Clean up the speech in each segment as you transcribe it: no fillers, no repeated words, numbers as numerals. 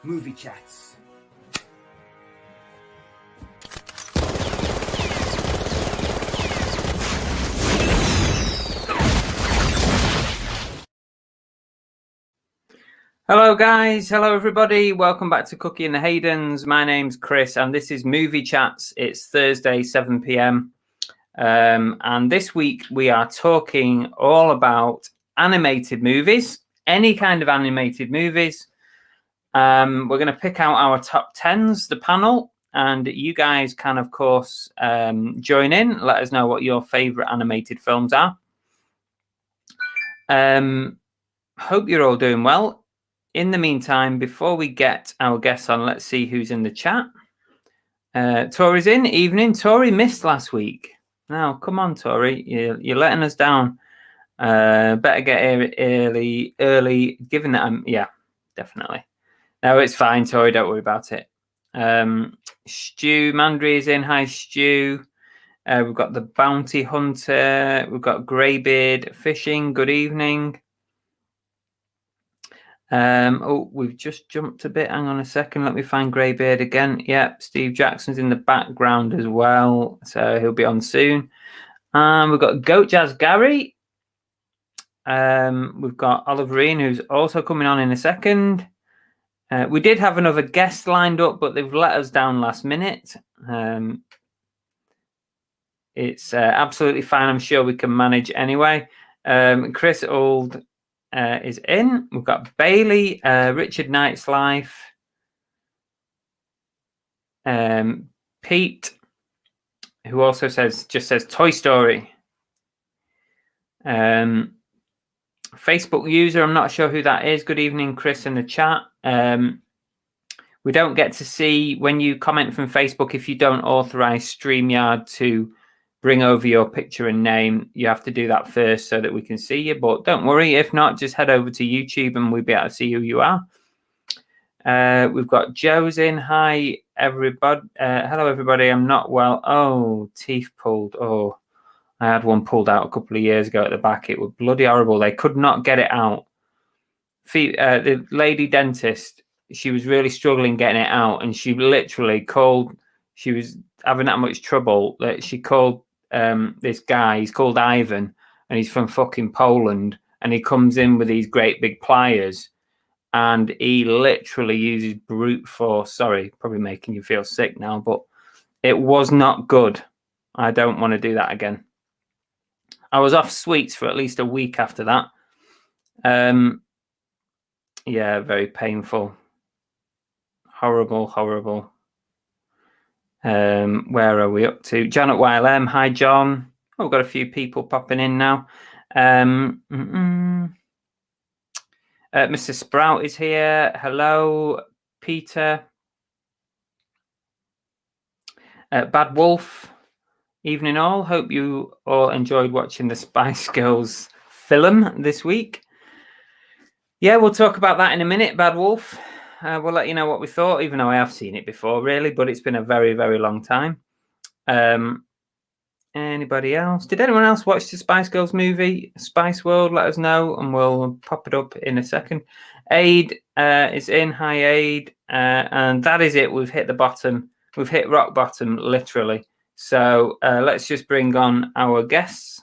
Movie Chats. Hello guys, hello everybody, welcome back to Cookie and the Haydens. My name's Chris and this is Movie Chats. It's Thursday 7 p.m. And this week we are talking all about animated movies, any kind of animated movies. We're going to pick out our top 10s, the panel, and you guys can of course join in, let us know what your favorite animated films are. Hope you're all doing well. In the meantime, before we get our guests on, let's see who's in the chat. Tori's in. Evening. Tori missed last week. Now, come on, Tori. You're letting us down. Better get here early. Given that yeah, definitely. No, it's fine, Tori. Don't worry about it. Stu Mandry is in. Hi, Stu. We've got the Bounty Hunter. We've got Greybeard Fishing. Good evening. Oh, we've just jumped a bit. Hang on a second. Let me find Greybeard again. Yep, Steve Jackson's in the background as well, so he'll be on soon. We've got Goat Jazz Gary. We've got Oliverine, who's also coming on in a second. We did have another guest lined up, but they've let us down last minute. It's absolutely fine. I'm sure we can manage anyway. Chris Old is in. We've got Bailey, Richard Knight's Life, Pete, who also just says Toy Story. Facebook user, I'm not sure who that is. Good evening, Chris, in the chat. We don't get to see when you comment from Facebook if you don't authorize StreamYard to bring over your picture and name. You have to do that first so that we can see you, but don't worry. If not, just head over to YouTube and we'll be able to see who you are. We've got Joe's in. Hi, everybody. Hello, everybody. I'm not well. Oh, teeth pulled. Oh, I had one pulled out a couple of years ago at the back. It was bloody horrible. They could not get it out. The lady dentist, she was really struggling getting it out, and she literally called. She was having that much trouble that she called this guy. He's called Ivan, and he's from fucking Poland, and he comes in with these great big pliers, and he literally uses brute force. Sorry, probably making you feel sick now, but it was not good. I don't want to do that again. I was off sweets for at least a week after that. Yeah, very painful. Horrible. Where are we up to? John at YLM. Hi, John. Oh, we've got a few people popping in now. Mr. Sprout is here. Hello, Peter. Bad Wolf. Evening all. Hope you all enjoyed watching the Spice Girls film this week. Yeah, we'll talk about that in a minute, Bad Wolf. We'll let you know what we thought, even though I have seen it before, really, but it's been a very, very long time. Anybody else? Did anyone else watch the Spice Girls movie, Spice World? Let us know, and we'll pop it up in a second. Aid is in. Hi, Aid. And that is it. We've hit the bottom. We've hit rock bottom, literally. So let's just bring on our guests.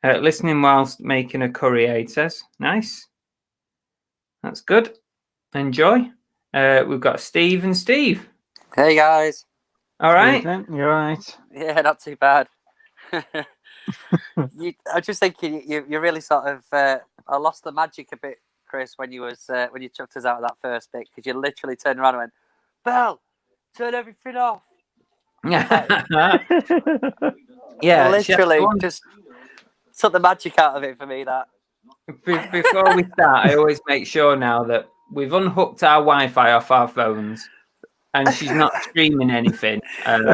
Listening whilst making a curry, Aid says. Nice. That's good. Enjoy. We've got Steve and Steve. Hey guys. All right. You're right. Yeah, not too bad. I was just thinking you really sort of I lost the magic a bit, Chris, when you chucked us out of that first bit, because you literally turned around and went, "Belle, turn everything off." Yeah, literally just took the magic out of it for me. That before we start, I always make sure now that we've unhooked our Wi-Fi off our phones, and she's not streaming anything,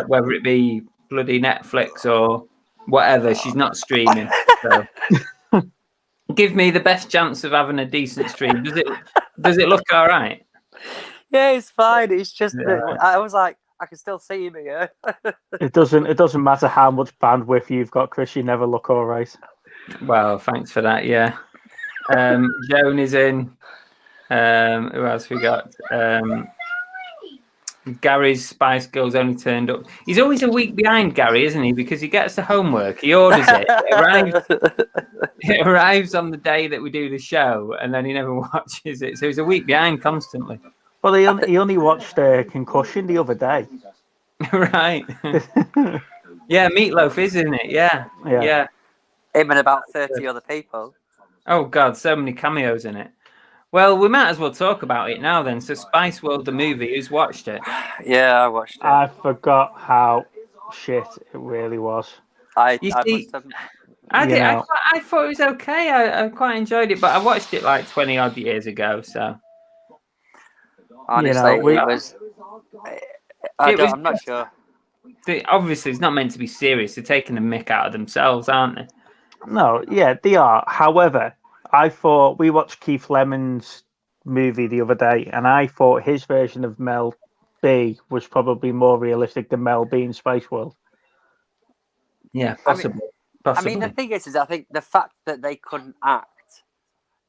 whether it be bloody Netflix or whatever. She's not streaming. So give me the best chance of having a decent stream. Does it look all right? Yeah, it's fine. It's just I was like, I can still see me. Yeah. It doesn't matter how much bandwidth you've got, Chris. You never look all right. Well, thanks for that. Yeah. Joan is in. Who else we got? Gary's Spice Girls only turned up. He's always a week behind, Gary, isn't he? Because he gets the homework, he orders it, it arrives on the day that we do the show, and then he never watches it. So he's a week behind constantly. Well, he only watched Concussion the other day. Right. Yeah, Meatloaf is, isn't it? Yeah. Him and about 30 other people. Oh, God, so many cameos in it. Well, we might as well talk about it now then. So Spice World, the movie, who's watched it? Yeah, I watched it. I forgot how shit it really was. I did. know. I thought it was okay. I quite enjoyed it, but I watched it like 20 odd years ago. So honestly, it was. I'm not sure. Obviously, it's not meant to be serious. They're taking the mick out of themselves, aren't they? No, yeah, they are. However, I thought we watched Keith Lemon's movie the other day, and I thought his version of Mel B was probably more realistic than Mel B in Space World. Yeah, possibly. I mean, the thing is I think the fact that they couldn't act,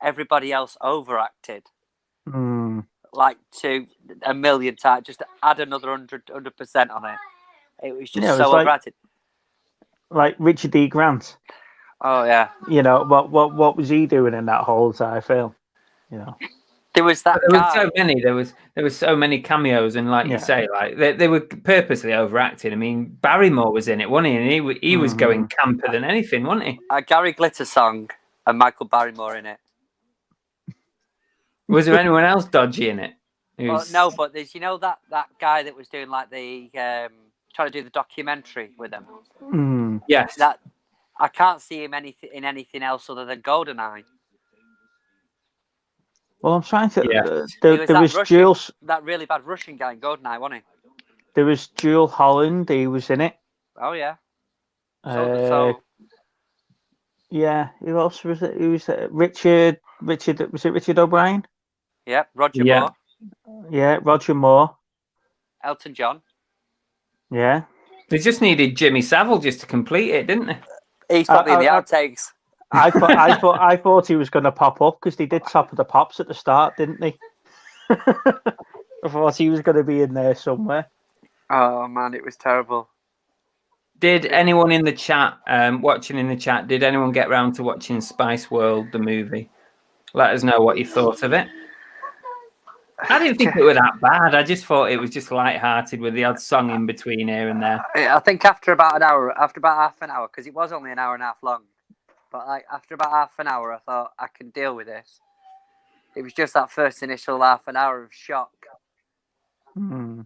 everybody else overacted. Like to a million times, just to add another 100% on it. It was just so overacted. Like Richard D. Grant. Oh yeah. You know what was he doing in that whole entire film? You know. There was that there guy. were so many. There was so many cameos, and like you say, like they were purposely overacting. I mean, Barrymore was in it, wasn't he? And he was going camper than anything, wasn't he? A Gary Glitter song and Michael Barrymore in it. Was there anyone else dodgy in it? Well, no, but there's that guy that was doing like the trying to do the documentary with him. Yes. That I can't see him in anything else other than GoldenEye. Well, I'm trying to. Yeah. There was Jules. That really bad Russian guy in GoldenEye, wasn't he? There was Jewel Holland. He was in it. Oh yeah. Yeah. Who else was it? Who was it? Richard. Was it Richard O'Brien? Yeah. Roger Moore. Yeah. Roger Moore. Elton John. Yeah. They just needed Jimmy Savile just to complete it, didn't they? He's probably in the outtakes. I thought he was going to pop up because they did Top of the Pops at the start, didn't they? I thought he was going to be in there somewhere. Oh man, it was terrible. Did anyone in the chat, watching in the chat, did anyone get round to watching Spice World, the movie? Let us know what you thought of it. I didn't think it was that bad. I just thought it was just light-hearted with the odd song in between here and there. I think after about half an hour, because it was only an hour and a half long, but like after about half an hour, I thought I can deal with this. It was just that first initial half an hour of shock. Of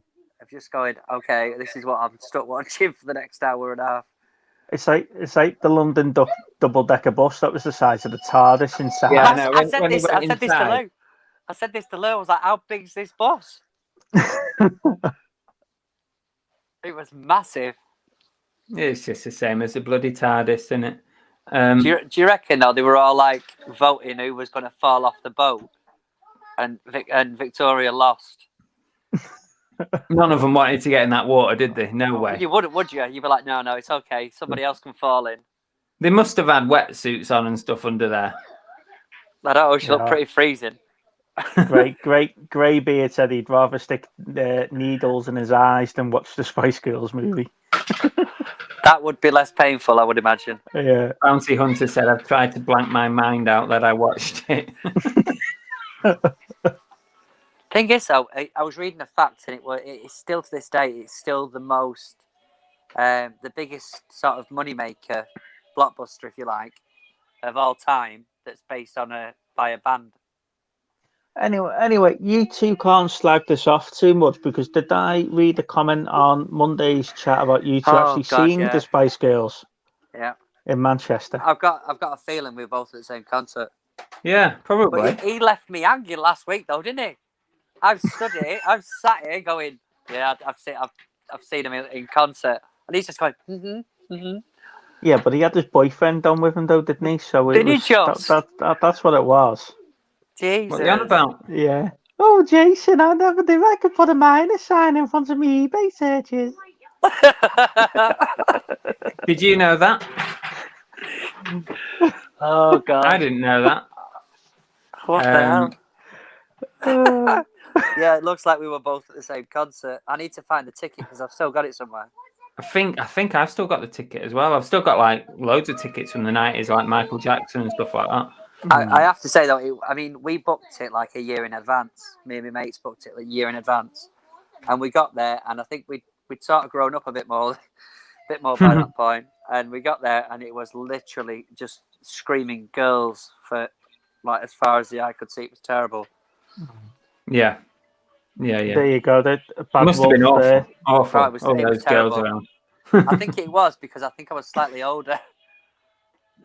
just going, okay, this is what I'm stuck watching for the next hour and a half. It's like the London double-decker bus that was the size of the TARDIS inside. Yeah, I said this to Lou. I was like, how big's this bus? It was massive. It's just the same as the bloody TARDIS, isn't it? Do you reckon, though, they were all like voting who was going to fall off the boat and Victoria lost? None of them wanted to get in that water, did they? No way. You wouldn't, would you? You'd be like, no, it's okay. Somebody else can fall in. They must have had wetsuits on and stuff under there. I don't know. She looked pretty freezing. Greybeard said he'd rather stick needles in his eyes than watch the Spice Girls movie. That would be less painful, I would imagine. Yeah. Bounty Hunter said, I've tried to blank my mind out that I watched it. Thing is, though, I was reading the facts, and it's still to this day, it's still the most, the biggest sort of moneymaker, blockbuster, if you like, of all time. That's based on by a band. Anyway, you two can't slag this off too much because did I read a comment on Monday's chat about you two seeing the Spice Girls? Yeah. In Manchester. I've got a feeling we were both at the same concert. Yeah, probably. But he left me hanging last week, though, didn't he? I've sat here going, yeah, I've seen him in concert, and he's just going, Yeah, but he had his boyfriend on with him, though, didn't he? So that's what it was. Jesus. What are you on about? Yeah. Oh, Jason, I never knew I could put a minus sign in front of me eBay searches. Did you know that? Oh, God. I didn't know that. What the hell? Yeah, it looks like we were both at the same concert. I need to find the ticket because I've still got it somewhere. I think I've still got the ticket as well. I've still got like loads of tickets from the 90s, like Michael Jackson and stuff like that. I have to say though, we booked it like a year in advance. Me and my mates booked it like a year in advance, and we got there, and I think we'd sort of grown up a bit more by that point. And we got there, and it was literally just screaming girls for like as far as the eye could see. It was terrible. Yeah. There you go. That Must have been awful. Awful. Oh, it was those girls terrible. around. I think it was because I think I was slightly older,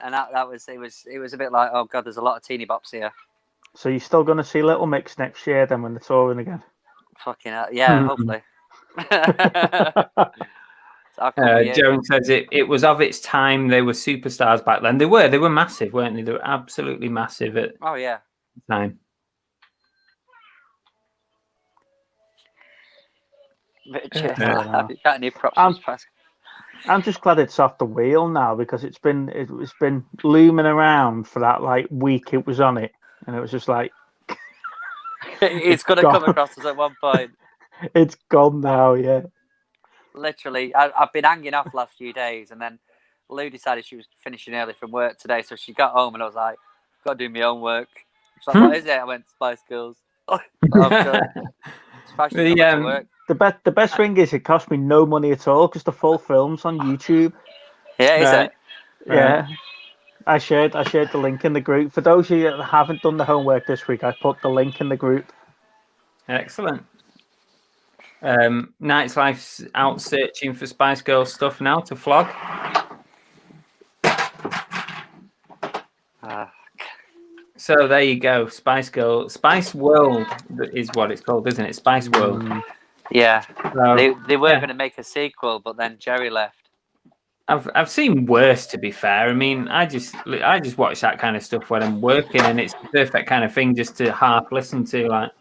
and that was it was a bit like, oh god, there's a lot of teeny bops here. So you're still going to see Little Mix next year then when they're touring again? Fucking hell. Yeah, hopefully. Joan says it was of its time. They were superstars back then. They were massive, weren't they? They were absolutely massive at the time. Have you got any props? I'm just glad it's off the wheel now because it's been looming around for that like week it was on it, and it was just like it's going to come across us at one point. It's gone now, yeah. Literally, I've been hanging off last few days, and then Lou decided she was finishing early from work today, so she got home, and I was like, "Got to do my own work." She's like, "What is it?" I went, "Spice Girls." Oh, God. The best thing is it cost me no money at all because the full film's on YouTube. Yeah, is it? Yeah. I shared the link in the group. For those of you that haven't done the homework this week, I put the link in the group. Excellent. Night's Life's out searching for Spice Girls stuff now to flog. So there you go. Spice World is what it's called, isn't it? Spice World. Yeah. They were going to make a sequel, but then Jerry left. I've seen worse, to be fair. I mean, I just watch that kind of stuff when I'm working, and it's the perfect kind of thing just to half listen to. Like,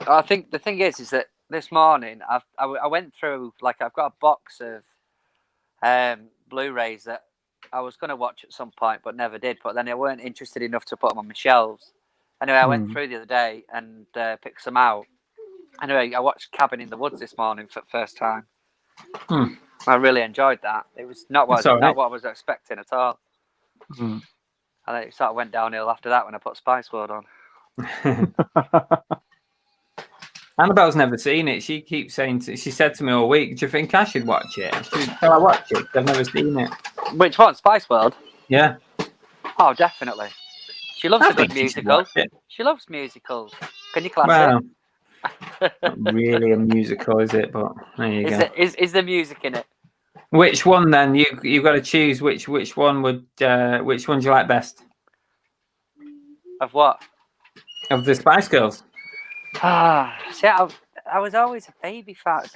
I think the thing is that this morning I went through, like, I've got a box of Blu-rays that I was going to watch at some point, but never did. But then I weren't interested enough to put them on my shelves. Anyway, I went through the other day and picked some out. Anyway, I watched Cabin in the Woods this morning for the first time. I really enjoyed that. It was not what I was expecting at all. And then it sort of went downhill after that when I put Spice World on. Annabelle's never seen it. She keeps saying, she said to me all week, "Do you think I should watch it?" Shall I watch it? I've never seen it. Which one? Spice World? Yeah. Oh, definitely. She loves a good musical. She loves musicals. Can you class it? Not really a musical, is it? But there you go. Is the music in it? Which one then? You've got to choose which one do you like best? Of what? Of the Spice Girls. See, I was always a Spice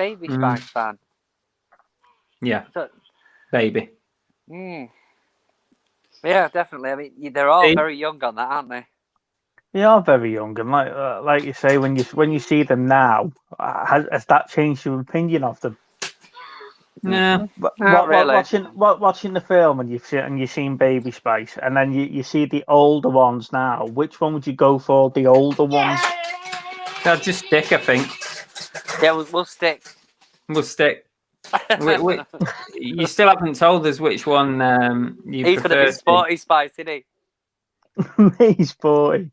fan. Yeah. Baby. Yeah, definitely. I mean, they're all very young on that, aren't they? They are very young, and like you say, when you see them now, has that changed your opinion of them? No, not really. Watching the film and you've seen Baby Spice, and then you see the older ones now. Which one would you go for? The older ones? They'll just stick, I think. Yeah, we'll stick. We'll stick. You still haven't told us which one you He's prefer. going to be Sporty Spice, isn't he? He's sporty.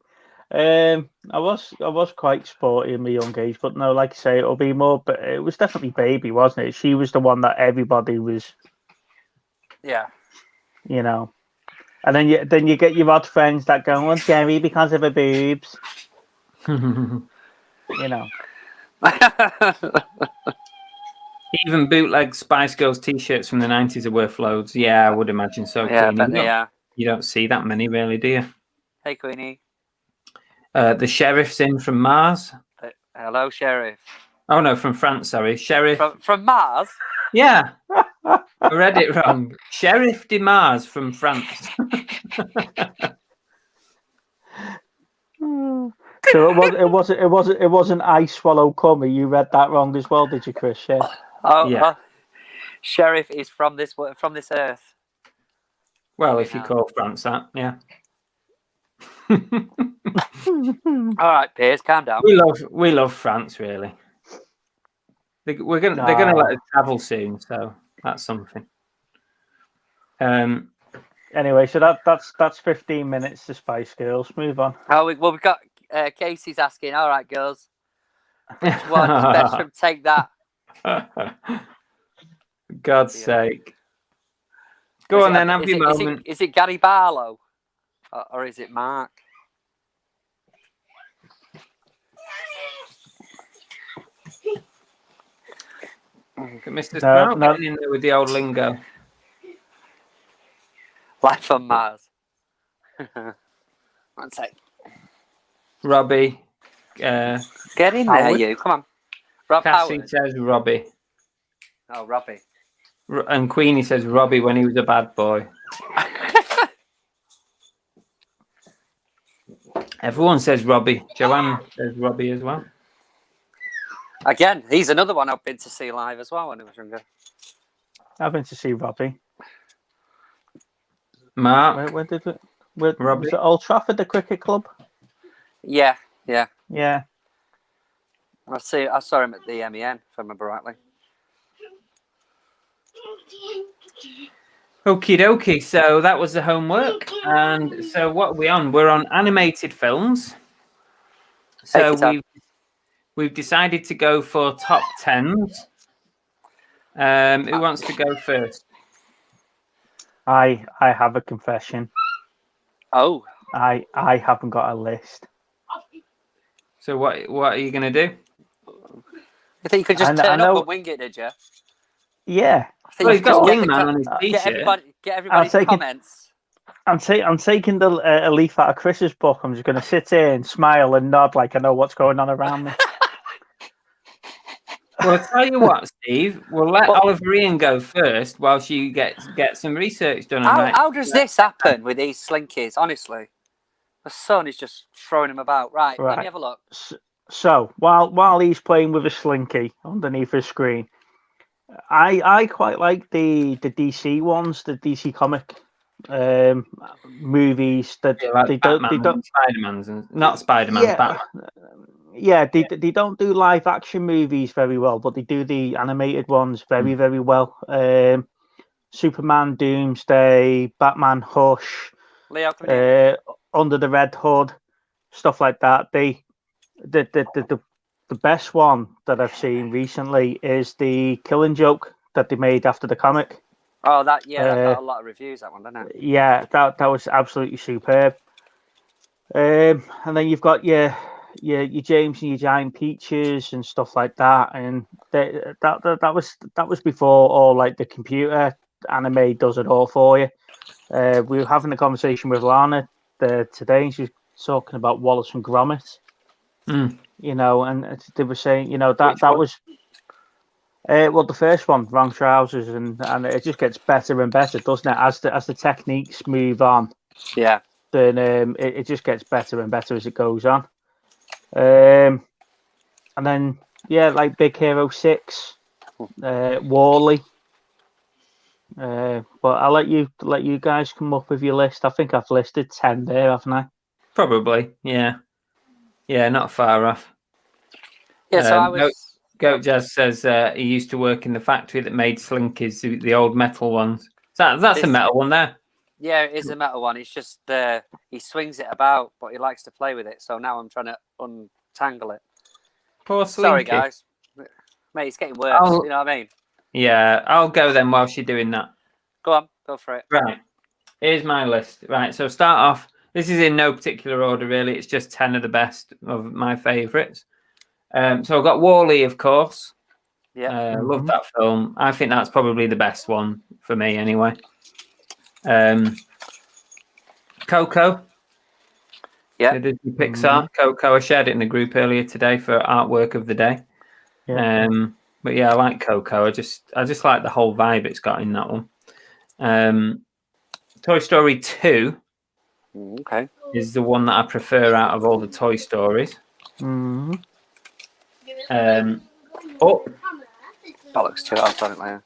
I was quite sporty in my young age, but no, like I say, it'll be more. But it was definitely Baby, wasn't it? She was the one that everybody was. Yeah. You know, and then you get your odd friends that go, "Well, Jerry because of her boobs." You know. Even bootleg Spice Girls T-shirts from the 90s are worth loads. Yeah, I would imagine so. Yeah, I bet they are. You don't see that many, really, do you? Hey, Queenie. The Sheriff's in from Mars. Hello, Sheriff. Oh, no, from France, sorry. Sheriff. From Mars? Yeah. I read it wrong. Sheriff de Mars from France. So it wasn't I swallow cum. You read that wrong as well, did you, Chris? Yeah. Oh, Sheriff is from this earth. Well, if you call France that, yeah. All right, Piers, calm down. We love France, really. They're gonna let us travel soon, so that's something. Anyway, so that's 15 minutes to Spice Girls. Move on. Oh, we've got Casey's asking. All right, girls, which one's best from Take That? God's sake. Go on then, have your moment. Is it Gary Barlow or is it Mark? Mr. Sprout getting in there with the old lingo. Life on Mars. One sec. Robbie. Get in there, you. Come on. Rob Cassie Howard. says Robbie. Oh, Robbie. And Queenie says Robbie when he was a bad boy. Everyone says Robbie. Joanne says Robbie as well. Again, he's another one I've been to see live as well when I was younger. I've been to see Robbie. Mark. Where did it? Robbie. Was it Old Trafford, the cricket club? Yeah. Yeah. I saw him at the MEN, if I remember rightly. Okie dokie. So that was the homework. And so what are we on? We're on animated films. So we've decided to go for top 10s. Who wants to go first? I have a confession. Oh. I haven't got a list. So what are you going to do? You think you could just turn up and wing it, did you? Yeah. Well, he's got a wingman on his t-shirt. Get everybody's comments. I'm taking a leaf out of Chris's book. I'm just going to sit here and smile and nod like I know what's going on around me. Well, I'll tell you what, Steve. We'll let Oliver Ian go first while she gets some research done. How does this happen with these slinkies, honestly? The sun is just throwing him about. Right, let me have a look. So, while he's playing with a slinky underneath his screen, I quite like the DC ones, the DC comic movies that they don't Spider-Man's and not Spider-Man, Batman. Yeah, they don't do live action movies very well, but they do the animated ones very, very well. Superman, Doomsday, Batman, Hush, Leo, Under the Red Hood, stuff like that. The best one that I've seen recently is the Killing Joke that they made after the comic. Oh, that got a lot of reviews. That one, didn't it? Yeah, that was absolutely superb. And then you've got your James and your Giant Peaches and stuff like that, and that was before all like the computer anime does it all for you. We were having a conversation with Lana today, and she was talking about Wallace and Gromit. You know, and they were saying, you know, that was the first one, Wrong Trousers, and it just gets better and better, doesn't it? As the techniques move on, yeah, then it just gets better and better as it goes on. And then like Big Hero 6, Wall-E. But I'll let you guys come up with your list. I think I've listed 10 there, haven't I? Probably, yeah, not far off. Yeah, so I was. Goat Jazz says he used to work in the factory that made Slinkies, the old metal ones. That's a metal one there. Yeah, it is a metal one. It's just he swings it about, but he likes to play with it. So now I'm trying to untangle it. Poor Slinky. Sorry, guys. Mate, it's getting worse. You know what I mean? Yeah, I'll go then while she's doing that. Go on, go for it. Right, here's my list. Right, so start off. This is in no particular order, really. It's just 10 of the best of my favourites. So I've got Wall-E, of course. Yeah, love that film. I think that's probably the best one for me, anyway. Coco. Yeah. The Disney Pixar. Coco. I shared it in the group earlier today for artwork of the day. Yeah. But yeah, I like Coco. I just like the whole vibe it's got in that one. Toy Story 2. Okay. Is the one that I prefer out of all the Toy Stories. Up. Bollocks to it. I'll tell it later.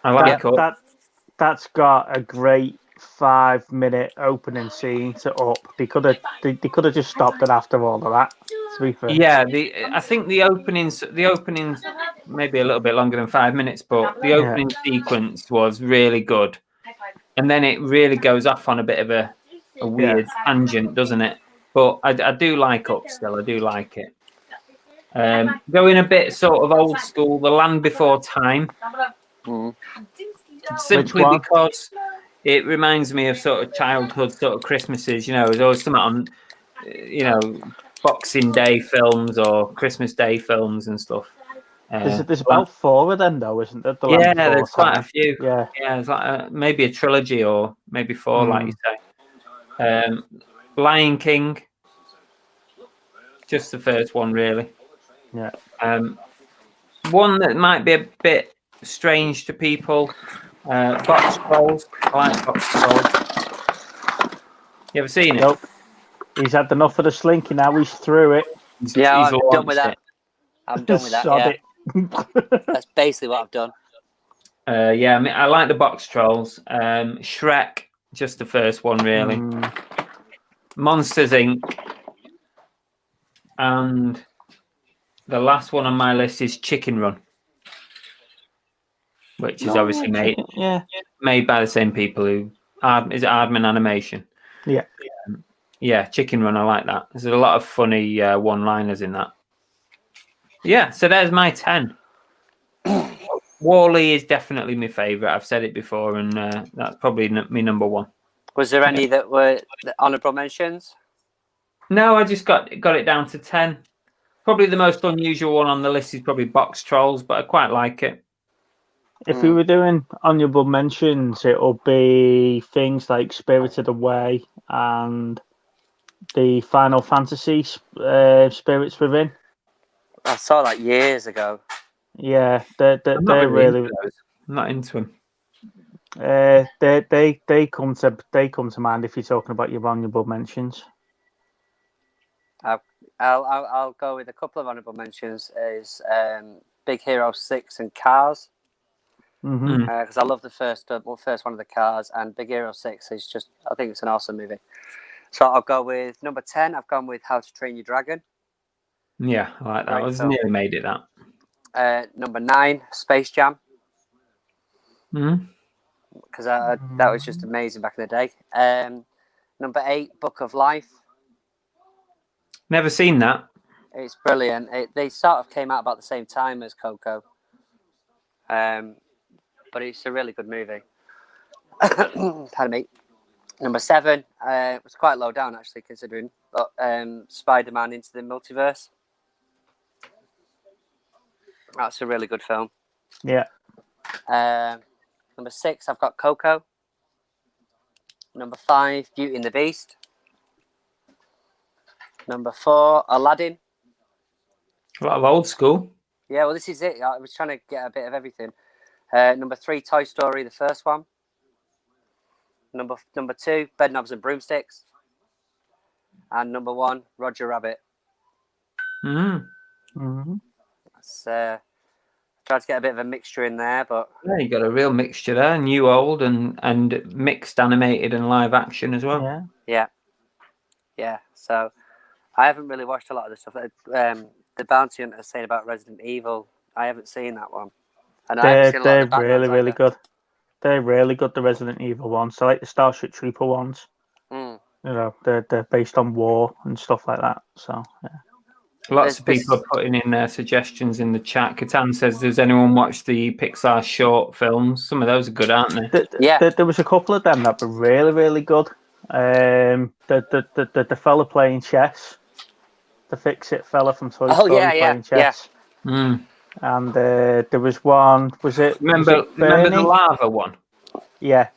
I like Up. That's got a great 5-minute opening scene to Up. They could have just stopped it after all of that. To be fair. Yeah, I think the openings maybe a little bit longer than 5 minutes, but the opening sequence was really good, and then it really goes off on a bit of a weird tangent, doesn't it? But I do like Up still. I do like it. Going a bit sort of old school, The Land Before Time. Simply because it reminds me of sort of childhood sort of Christmases. There's always something on, Boxing Day films or Christmas Day films and stuff. There's about 4 of them though, isn't there? There's quite a few. Yeah, it's like maybe a trilogy or maybe 4, like you say. Lion King, just the first one, really. Yeah. One that might be a bit strange to people. Box Trolls. I like Box Trolls. You ever seen it? Nope. He's had enough of the slinky now. He's through it. I'm done with that. I'm done with that. Yeah. That's basically what I've done. I like the Box Trolls. Shrek, just the first one, really. Monsters Inc. And the last one on my list is Chicken Run, which is obviously made by the same people who is it Aardman Animation? Yeah. Yeah, Chicken Run. I like that. There's a lot of funny one-liners in that. Yeah, so there's my 10. Wall-E is definitely my favourite. I've said it before, and that's probably my number 1. Was there any that were honourable mentions? No, I just got it down to 10. Probably the most unusual one on the list is probably Box Trolls, but I quite like it. If we were doing honourable mentions, it'll be things like Spirited Away and the Final Fantasy Spirits Within. I saw that years ago. Yeah, they're really. I'm not into them. They come to mind if you're talking about your honourable mentions. I'll go with a couple of honourable mentions. Is Big Hero 6 and Cars. Because I love the first one of the Cars, and Big Hero 6 is just, I think it's an awesome movie. So I'll go with number 10. I've gone with How to Train Your Dragon. Yeah, I like that. I was nearly made it that. Number 9, Space Jam. Because that was just amazing back in the day. Number 8, Book of Life. Never seen that. It's brilliant. They sort of came out about the same time as Coco. But it's a really good movie. Pardon me. Number 7 was quite low down, actually, considering. But Spider-Man Into the Multiverse. That's a really good film. Yeah. Number 6, I've got Coco. Number 5, Beauty and the Beast. Number 4, Aladdin. A lot of old school. Yeah, well, this is it. I was trying to get a bit of everything. Number 3, Toy Story, the first one. Number 2, Bedknobs and Broomsticks. And number 1, Roger Rabbit. That's, tried to get a bit of a mixture in there, but yeah, you got a real mixture there, new, old, and mixed animated and live action as well. Yeah. So I haven't really watched a lot of the stuff. The Bounty Hunter saying about Resident Evil, I haven't seen that one. And they're really good. They're really good, the Resident Evil ones. So like the Starship Trooper ones. They're based on war and stuff like that. So yeah. Lots of people are putting in their suggestions in the chat. Catan says, does anyone watch the Pixar short films? Some of those are good, aren't they? There was a couple of them that were really, really good. The fella playing chess, the Fix-It fella from Toy Story playing chess. And there was one. Remember the lava one? Yeah.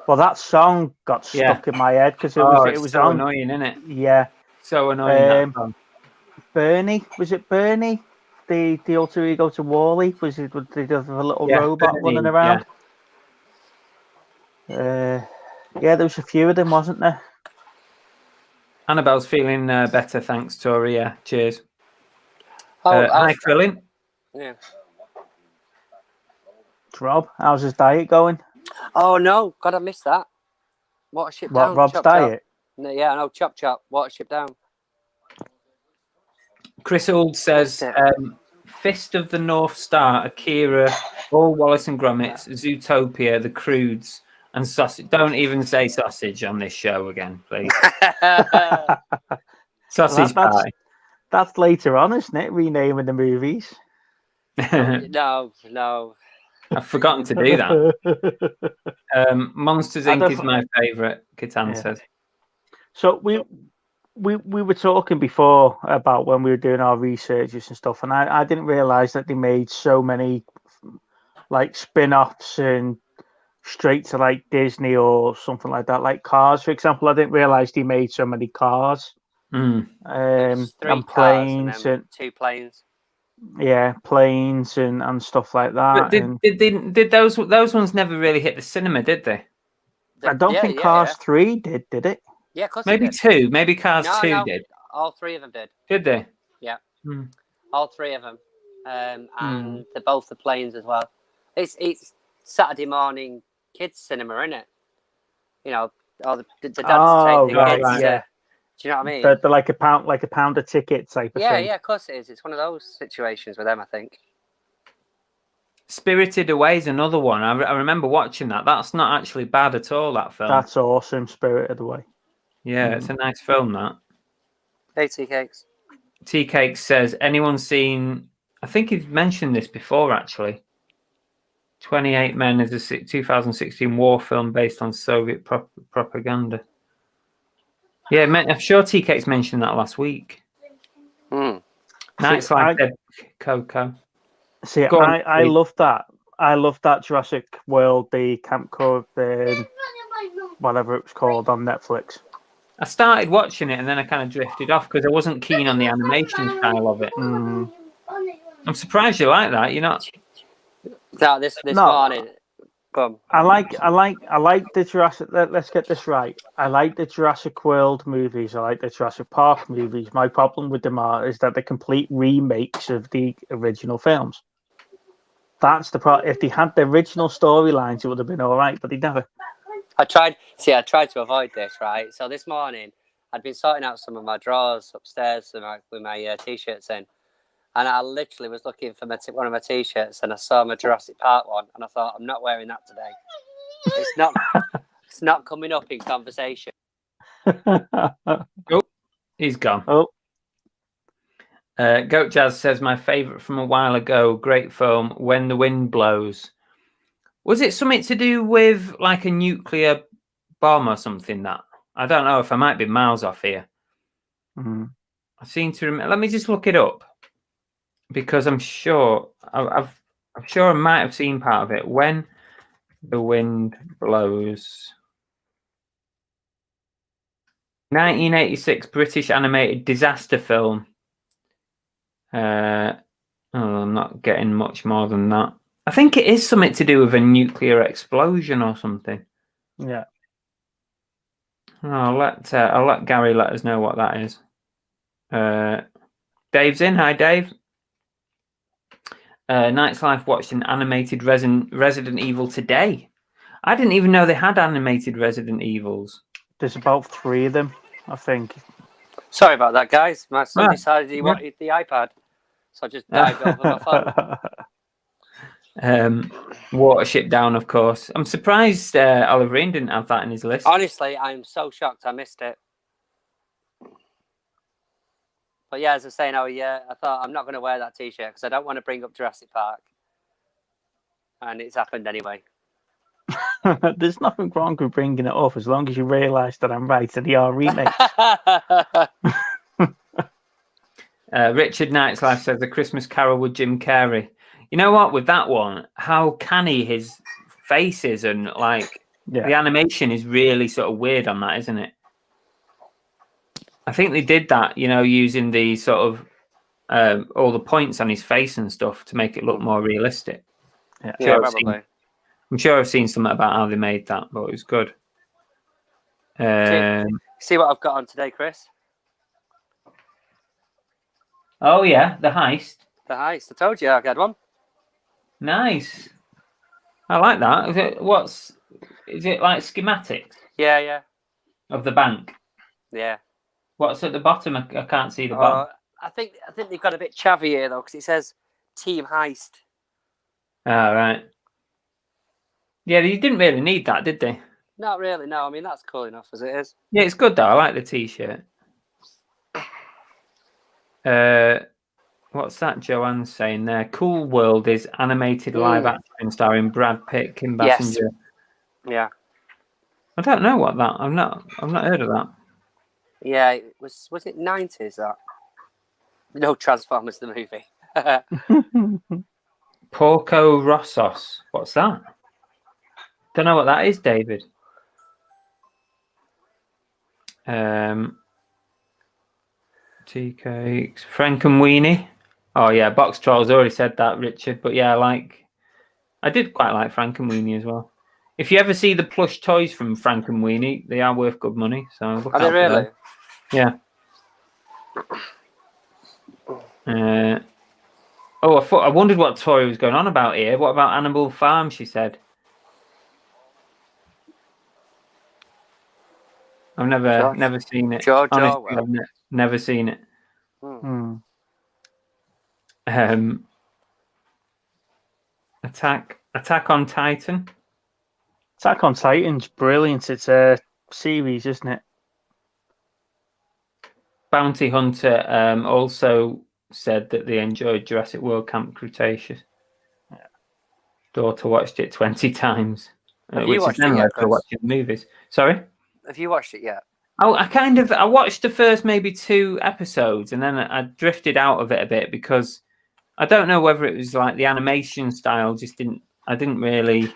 Well, that song got stuck in my head because it was so on. Annoying, isn't it? Yeah. So annoying. That song. Bernie, was it Bernie? The alter ego to Wall-E? Was it? Did they have a little robot running around? Yeah, there was a few of them, wasn't there? Annabelle's feeling better, thanks, Tori. Yeah, cheers. Hi, Krillin. Yeah. Rob, how's his diet going? Oh no, God, I missed that. Watership What, down. Rob's Chop, diet? Chop. No, yeah, I know. Chop, chop. Watership down. Chris Ould says, Missed it. Fist of the North Star, Akira, all Wallace and Gromits, Zootopia, The Croods, and sausage. Don't even say sausage on this show again, please. Sausage pie. That's later on, isn't it? Renaming the movies. No. I've forgotten to do that. Monsters Inc. is my favourite, Kitan says. So we were talking before about when we were doing our researches and stuff, and I didn't realise that they made so many like spin-offs and straight to like Disney or something like that, like Cars, for example. I didn't realise they made so many cars. There's 3 and cars planes and 2 planes. Yeah, planes and stuff like that. But did those ones never really hit the cinema, did they? I don't think Cars 3 did it? Yeah, of course maybe it did. 2. Maybe Cars 2 No, did. all 3 of them did. Did they? Yeah, all 3 of them, and they're both the planes as well. It's Saturday morning kids cinema, isn't it? You know, all the dads take the kids. Right. Yeah. Do you know what I mean? They're like a pound a ticket type of thing. Yeah, of course it is. It's one of those situations with them, I think. Spirited Away is another one. I remember watching that. That's not actually bad at all, that film. That's awesome, Spirited Away. Yeah, it's a nice film, that. Hey, Tea Cakes. Tea Cakes says, anyone seen... I think he's mentioned this before, actually. 28 Men is a 2016 war film based on Soviet propaganda. Yeah, I'm sure Tea Cakes mentioned that last week. Nice, like Coco. See, I love that. I love that Jurassic World, the Camp Cove, whatever it was called on Netflix. I started watching it and then I kind of drifted off because I wasn't keen on the animation style of it. I'm surprised you like that. You're not. No, this morning. Come. I like the Jurassic. Let's get this right. I like the Jurassic World movies. I like the Jurassic Park movies. My problem with them is that they're complete remakes of the original films. That's the problem. If they had the original storylines, it would have been all right, but they never. I tried to avoid this, right? So this morning, I'd been sorting out some of my drawers upstairs with my t-shirts in, and I literally was looking for one of my t-shirts, and I saw my Jurassic Park one, and I thought, I'm not wearing that today. It's not coming up in conversation. Oh, he's gone. Oh. Goat Jazz says, my favourite from a while ago, great film, When the Wind Blows. Was it something to do with like a nuclear bomb or something? That I don't know if I might be miles off here. I seem to remember. Let me just look it up because I'm sure I'm sure I might have seen part of it. When the Wind Blows. 1986 British animated disaster film. I'm not getting much more than that. I think it is something to do with a nuclear explosion or something. Yeah. I'll let Gary let us know what that is. Dave's in. Hi, Dave. Night's Life watched an animated Resident Evil today. I didn't even know they had animated Resident Evils. There's about 3 of them, I think. Sorry about that, guys. My son decided he wanted the iPad, so I just dived over my phone. Watership Down, of course. I'm surprised Oliver Reed didn't have that in his list. Honestly, I'm so shocked I missed it. But yeah, as I was saying, I thought I'm not going to wear that t-shirt because I don't want to bring up Jurassic Park. And it's happened anyway. There's nothing wrong with bringing it up as long as you realise that I'm right and they are remakes. Richard Knight's Life says A Christmas Carol with Jim Carrey. You know what? With that one, how canny his face is and the animation is really sort of weird on that, isn't it? I think they did that, using the sort of all the points on his face and stuff to make it look more realistic. Yeah, probably. I'm sure I've seen something about how they made that, but it was good. See what I've got on today, Chris? Oh, yeah, the heist. The heist. I told you I had one. Nice. I like that. Is it like schematics? Yeah. of the bank. Yeah. What's at the bottom? I can't see the bottom. I think they've got a bit chavvy here though, because it says Team Heist. Right. Yeah, you didn't really need that, did they? Not really. No, I mean that's cool enough as it is. Yeah, it's good though. I like the T-shirt. What's that Joanne's saying there? Cool World is animated live action starring Brad Pitt, Kim Basinger. Yeah. I don't know what that. I've not heard of that. Yeah, it was it 90s that? No, Transformers the movie. Porco Rossos. What's that? Don't know what that is, David. Tea cakes. Frank and Weenie. Oh yeah, Box Trolls already said that, Richard. But yeah, I did quite like Frank and Weenie as well. If you ever see the plush toys from Frank and Weenie, they are worth good money. So look Are they really? Yeah. I wondered what Tori was going on about here. What about Animal Farm? She said. I've never seen it. George Honestly, Orwell. I've never seen it. Attack on Titan. Attack on Titan's brilliant. It's a series, isn't it? Bounty Hunter also said that they enjoyed Jurassic World Camp Cretaceous. Daughter watched it 20 times, which is then led to watching movies. Sorry? Have you watched it yet? Oh, I watched the first maybe 2 episodes, and then I drifted out of it a bit because I don't know whether it was like the animation style I didn't really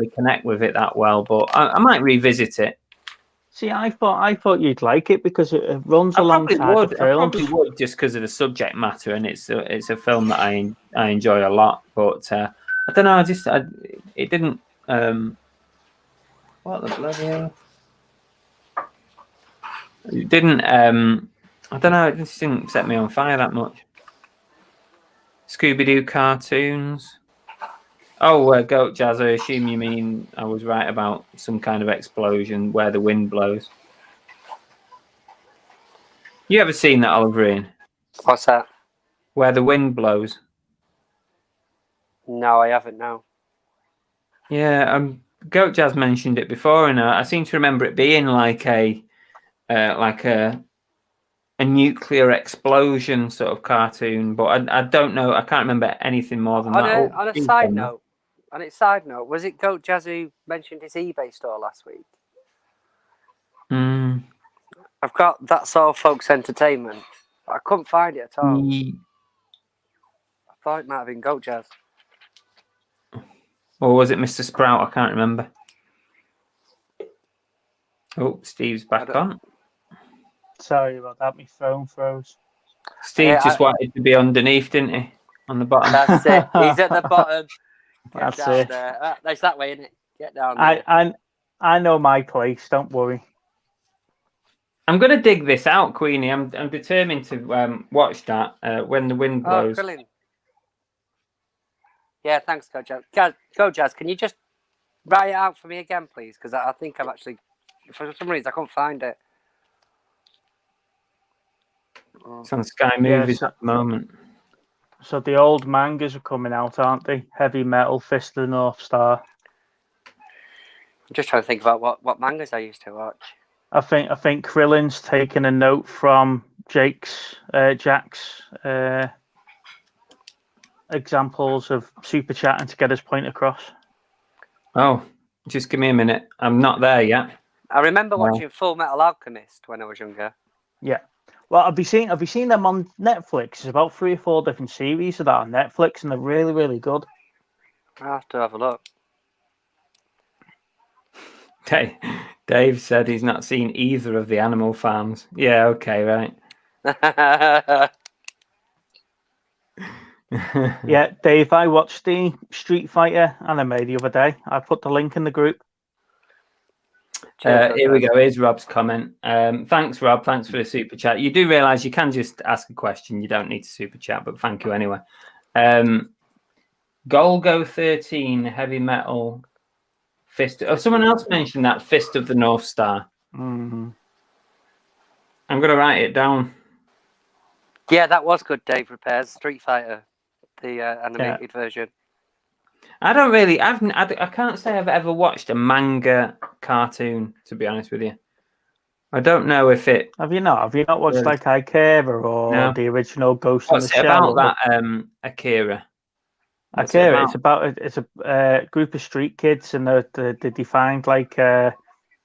connect with it that well, but I might revisit it. See, I thought you'd like it because it runs alongside the film. I probably would just because of the subject matter, and it's a film that I enjoy a lot. But I don't know. It didn't. What the bloody hell? It didn't. I don't know. It just didn't set me on fire that much. Scooby-Doo cartoons. Oh, Goat Jazz, I assume you mean I was right about some kind of explosion where the wind blows. You ever seen that, Oliver Ian? What's that? Where the wind blows. No, I haven't, no. Yeah, Goat Jazz mentioned it before, and I seem to remember it being like a nuclear explosion sort of cartoon, but I don't know. I can't remember anything more than that. On a side note, was it Goat Jazz who mentioned his eBay store last week? I've got That's All Folks Entertainment. I couldn't find it at all. I thought it might have been Goat Jazz. Or was it Mr. Sprout? I can't remember. Oh, Steve's back on. Sorry about that. My phone froze. Steve just wanted to be underneath, didn't he? On the bottom. That's it. He's at the bottom. That's it. That's that way, isn't it? Get down there. I know my place. Don't worry. I'm going to dig this out, Queenie. I'm determined to watch that when the wind blows. Oh, brilliant. Yeah, thanks, Go Jazz. Go Jazz, can you just write it out for me again, please? Because I think I've actually, for some reason, I couldn't find it. It's on Sky Movies at the moment. So the old mangas are coming out, aren't they? Heavy Metal, Fist of the North Star. I'm just trying to think about what mangas I used to watch. I think Krillin's taken a note from Jack's examples of super chatting to get his point across. Oh, just give me a minute. I'm not there yet. I remember watching Full Metal Alchemist when I was younger. Yeah. Well, have you seen them on Netflix? There's about 3 or 4 different series of that on Netflix, and they're really, really good. I'll have to have a look. Dave said he's not seen either of the Animal Farms. Yeah, okay, right. Yeah, Dave, I watched the Street Fighter anime the other day. I put the link in the group. Here we go. Here's Rob's comment. Thanks, Rob. Thanks for the super chat. You do realise you can just ask a question. You don't need to super chat, but thank you anyway. Golgo 13 Heavy Metal Fist. Oh, someone else mentioned that Fist of the North Star. Mm-hmm. I'm going to write it down. Yeah, that was good. Dave Repairs Street Fighter, the animated version. I don't really. I can't say I've ever watched a manga cartoon. To be honest with you, I don't know if it. Have you not? Have you not watched like Akira or the original Ghost in the What's it Shell? about that Akira? Akira. It's a group of street kids, and they find like a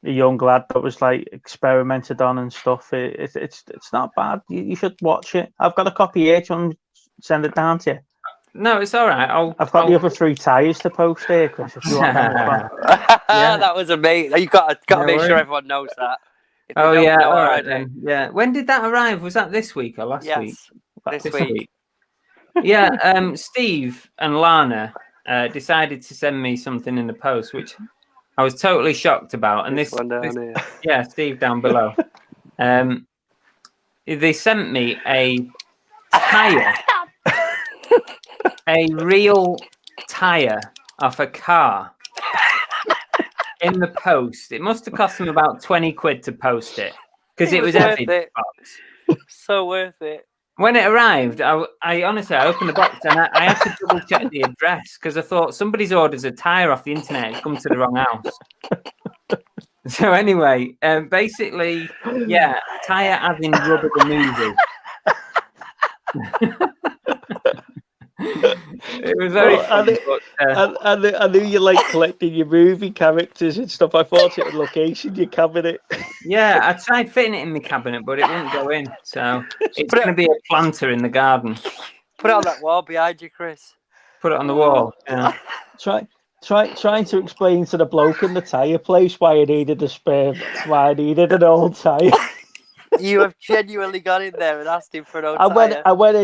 young lad that was like experimented on and stuff. It's not bad. You should watch it. I've got a copy here. Do you want me to send it down to you? No, it's all right. I've got the other 3 tires to post here, Chris. If you want them as well. Yeah. That was amazing. You got to make sure everyone knows that. Oh yeah, all right then. Yeah. When did that arrive? Was that this week or last week? Yes, this week. Yeah. Steve and Lana decided to send me something in the post, which I was totally shocked about. And this one down here. Yeah, Steve down below. They sent me a tire. A real tire off a car in the post. It must have cost them about 20 quid to post it because it was worth heavy. it. So worth it. When it arrived, I honestly opened the box and I had to double check the address because I thought somebody's ordered a tire off the internet. It's come to the wrong house. So anyway, basically, yeah, tire as in rubber the movie. It was very funny, I knew you like collecting your movie characters and stuff. I thought it would location your cabinet. Yeah, I tried fitting it in the cabinet, but it wouldn't go in. So it's going to be a planter in the garden. Put it on that wall behind you, Chris. Put it on the wall. Yeah. Trying to explain to the bloke in the tyre place why I needed why I needed an old tyre. You have genuinely gone in there and asked him for an old tyre. I went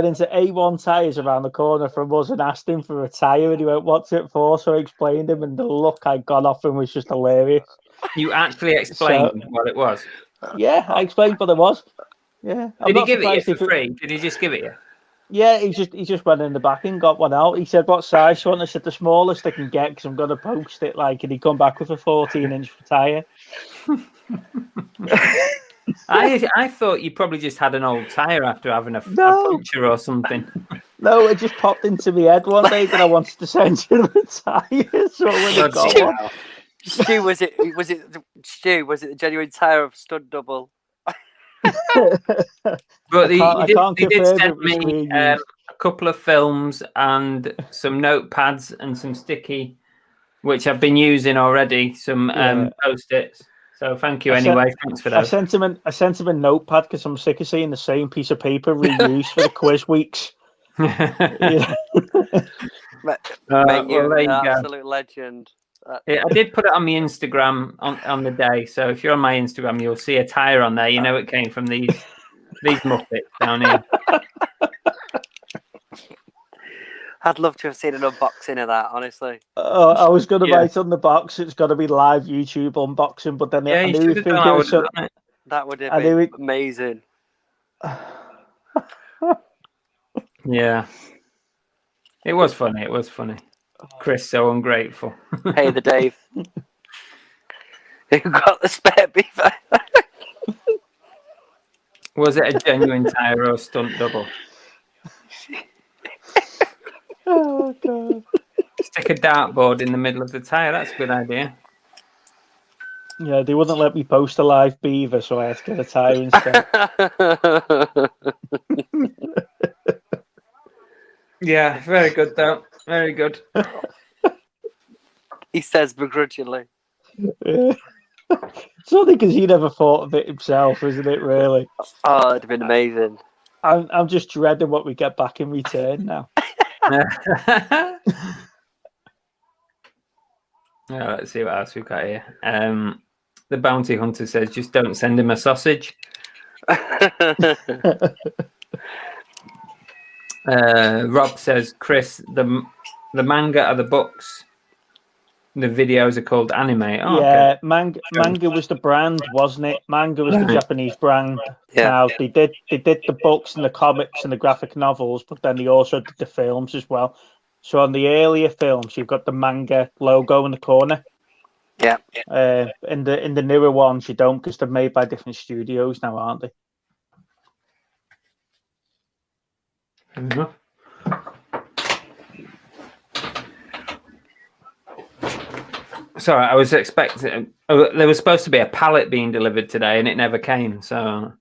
into A1 tyres around the corner from us and asked him for a tyre, and he went, "What's it for?" So I explained him, and the look I got off him was just hilarious. You actually explained what it was? Yeah, I explained what it was. Yeah. Did he give it you for free? Did he just give it you? Yeah, he just went in the back and got one out. He said, "What size you want?" I said, "The smallest I can get, because I'm going to post it." And he come back with a 14-inch tyre. I thought you probably just had an old tyre after having a puncture or something. No, it just popped into my head one day that I wanted to send you the tyre. So when I got one. Stu, was it the genuine tyre of Stunt Double? But he did send me a couple of films and some notepads and some sticky, which I've been using already. Some post-its. So thank you anyway. Thanks for that. I sent him a notepad because I'm sick of seeing the same piece of paper reused for the quiz weeks. Mate, you're an absolute legend. Yeah, I did put it on my Instagram on the day. So if you're on my Instagram, you'll see a tyre on there. You know it came from these Muppets down here. I'd love to have seen an unboxing of that, honestly. I was going to write on the box, it's got to be live YouTube unboxing, but then I knew that would have been amazing. Yeah. It was funny. Chris, so ungrateful. Hey, the Dave. Who got the spare beaver? Was it a genuine tyre or stunt double? Oh, God. Stick a dartboard in the middle of the tyre. That's a good idea. Yeah, they wouldn't let me post a live beaver, so I had to get a tyre instead. Yeah, very good, though. Very good. He says begrudgingly. Yeah. It's only because he never thought of it himself, isn't it, really? Oh, it'd have been amazing. I'm just dreading what we get back in return now. Let's see what else we've got here. The bounty hunter says, just don't send him a sausage. Rob says, Chris, the manga are the books. The videos are called anime. Oh, yeah, okay. manga was the brand, wasn't it? Manga was the Japanese brand. Yeah. Now they did the books and the comics and the graphic novels, but then they also did the films as well. So on the earlier films, you've got the manga logo in the corner. Yeah. In the newer ones, you don't, because they're made by different studios now, aren't they? enough. Sorry, I was expecting. There was supposed to be a pallet being delivered today, and it never came. So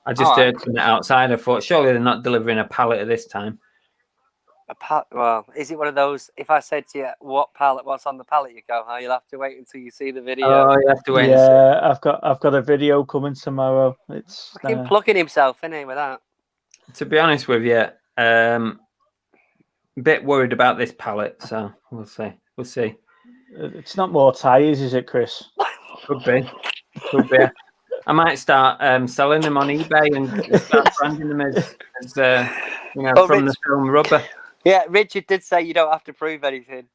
I just heard from the outside. I thought, surely they're not delivering a pallet at this time. Well, is it one of those? If I said to you, what's on the pallet, you go, "Oh, you'll have to wait until you see the video." Oh, you have to wait. Yeah, I've got a video coming tomorrow. It's fucking plugging himself, isn't he, with that? To be honest with you, a bit worried about this pallet. So we'll see. We'll see. It's not more tires, is it, Chris? Could be. Could be. I might start selling them on eBay and start branding them as from the film Rubber. Yeah, Richard did say you don't have to prove anything.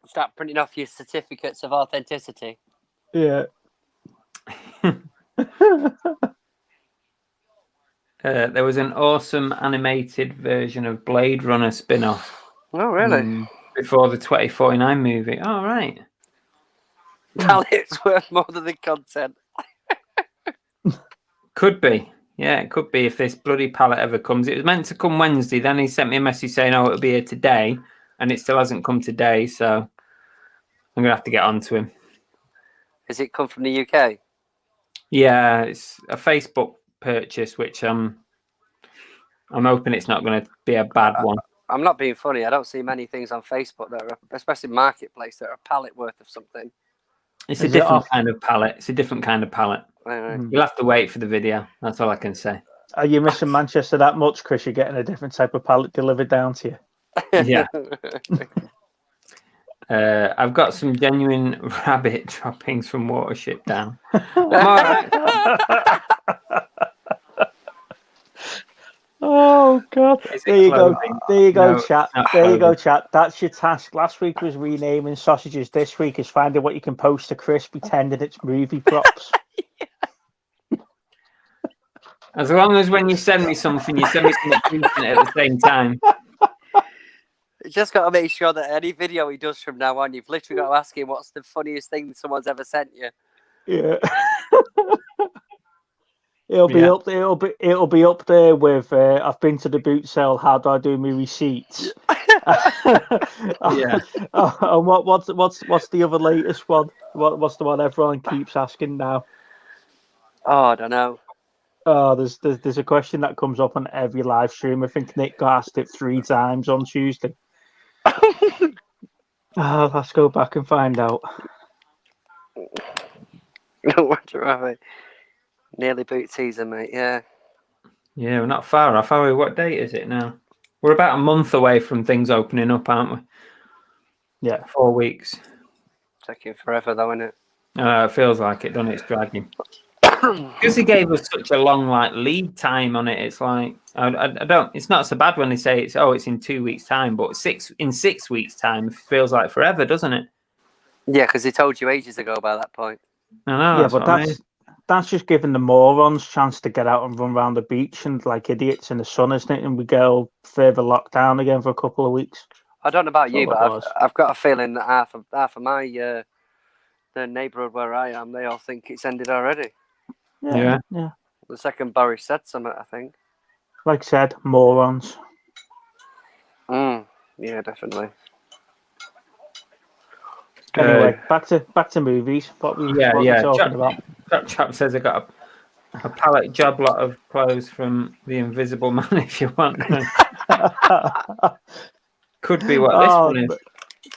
Start printing off your certificates of authenticity. Yeah. There was an awesome animated version of Blade Runner spin-off. Oh, really? Before the 2049 movie. Oh, right. Pallets worth more than the content. Could be. Yeah, it could be if this bloody pallet ever comes. It was meant to come Wednesday. Then he sent me a message saying, "Oh, it'll be here today," and it still hasn't come today. So I'm gonna have to get on to him. Has it come from the UK? Yeah, it's a Facebook purchase, which I'm hoping it's not going to be a bad one. I'm not being funny. I don't see many things on Facebook that are, especially Marketplace, that are a pallet worth of something. It's a different kind of pallet. It's a different kind of pallet. Right. You'll have to wait for the video. That's all I can say. Are you missing Manchester that much, Chris? You're getting a different type of pallet delivered down to you. Yeah. I've got some genuine rabbit droppings from Watership Down. Oh God! There you go. There you go, chat. There you go, chat. That's your task. Last week was renaming sausages. This week is finding what you can post to Chris, pretending it's movie props. As long as when you send me something, you send me something at the same time. You just got to make sure that any video he does from now on, you've literally got to ask him what's the funniest thing someone's ever sent you. Yeah. It'll be up there. It'll be up there with. I've been to the boot sale. How do I do my receipts? Yeah. And what's the other latest one? What's the one everyone keeps asking now? Oh, I don't know. Oh, there's a question that comes up on every live stream. I think Nick got asked it 3 times on Tuesday. Let's go back and find out. No wonder why. Nearly boot season, mate. Yeah. Yeah, we're not far off, are we? What date is it now? We're about a month away from things opening up, aren't we? Yeah. 4 weeks. Taking forever, though, isn't it? It feels like it, doesn't it? It's dragging. Because he gave us such a long lead time on it, it's like I don't. It's not so bad when they say it's in 2 weeks' time, but in 6 weeks' time it feels like forever, doesn't it? Yeah, because he told you ages ago by that point. I know. Yeah, but that's just giving the morons chance to get out and run around the beach and like idiots in the sun, isn't it? And we go further lockdown again for a couple of weeks. I don't know about you, but I've got a feeling that half of my the neighbourhood where I am, they all think it's ended already. Yeah. The second Boris said something, I think. Like I said, morons. Yeah, definitely. Anyway, back to movies. What we talking about? That chap says I got a pallet job lot of clothes from the Invisible Man. If you want, could be what this one is.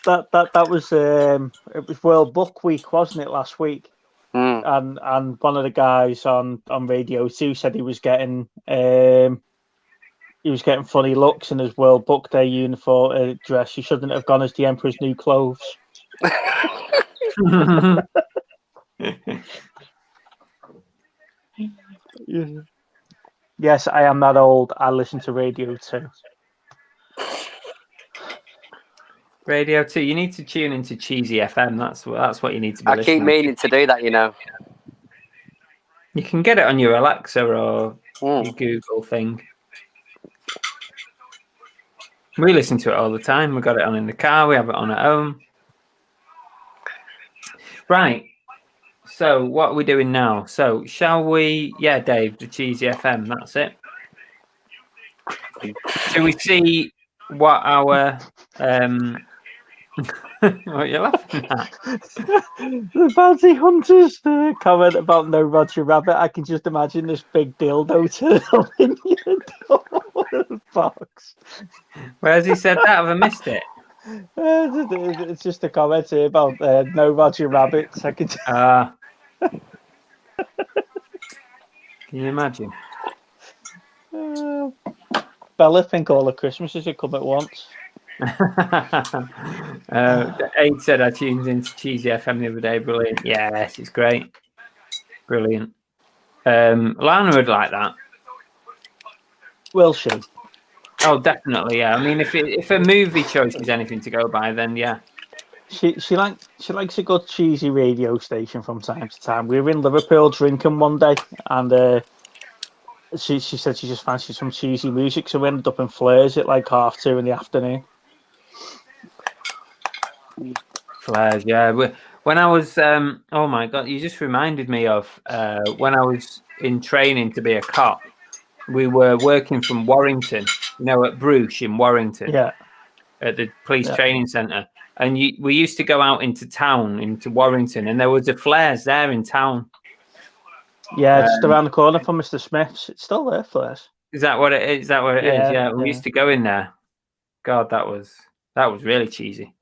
That was it was World Book Week, wasn't it, last week? And one of the guys on Radio 2 said he was getting funny looks in his World Book Day uniform dress. He shouldn't have gone as the Emperor's New Clothes. Yes, I am that old. I listen to Radio 2. Radio 2. You need to tune into Cheesy FM. That's what you need to be. I keep meaning to do that, you know. You can get it on your Alexa or your Google thing. We listen to it all the time. We got it on in the car. We have it on at home. Right. So what are we doing now? So shall we? Yeah, Dave, the Cheesy FM. That's it. Shall we see what our what you're laughing at? The bounty hunters comment about no Roger Rabbit. I can just imagine this big dildo turtle in your door box. Where has he said that? Have I missed it? It's just a comment here about no Roger Rabbits. I can. Can you imagine? Bella think all the Christmases should come at once. Aid said I tuned into Cheesy FM the other day. Brilliant. Yes, it's great. Brilliant. Lana would like that. Will she? Oh, definitely. Yeah. I mean, if a movie choice is anything to go by, then yeah. She likes a good cheesy radio station from time to time. We were in Liverpool drinking one day, and she said she just fancied some cheesy music, so we ended up in Flares at like 2:30 in the afternoon. Flares, yeah. When I was, oh my God, you just reminded me of when I was in training to be a cop. We were working from Warrington, at Bruges in Warrington, Yeah, at the police training centre. And we used to go out into town, into Warrington, and there was a Flares there in town. Yeah, just around the corner from Mr. Smith's. It's still there, Flares. Is that what it is? Is that what it is? Yeah, we used to go in there. God, that was really cheesy.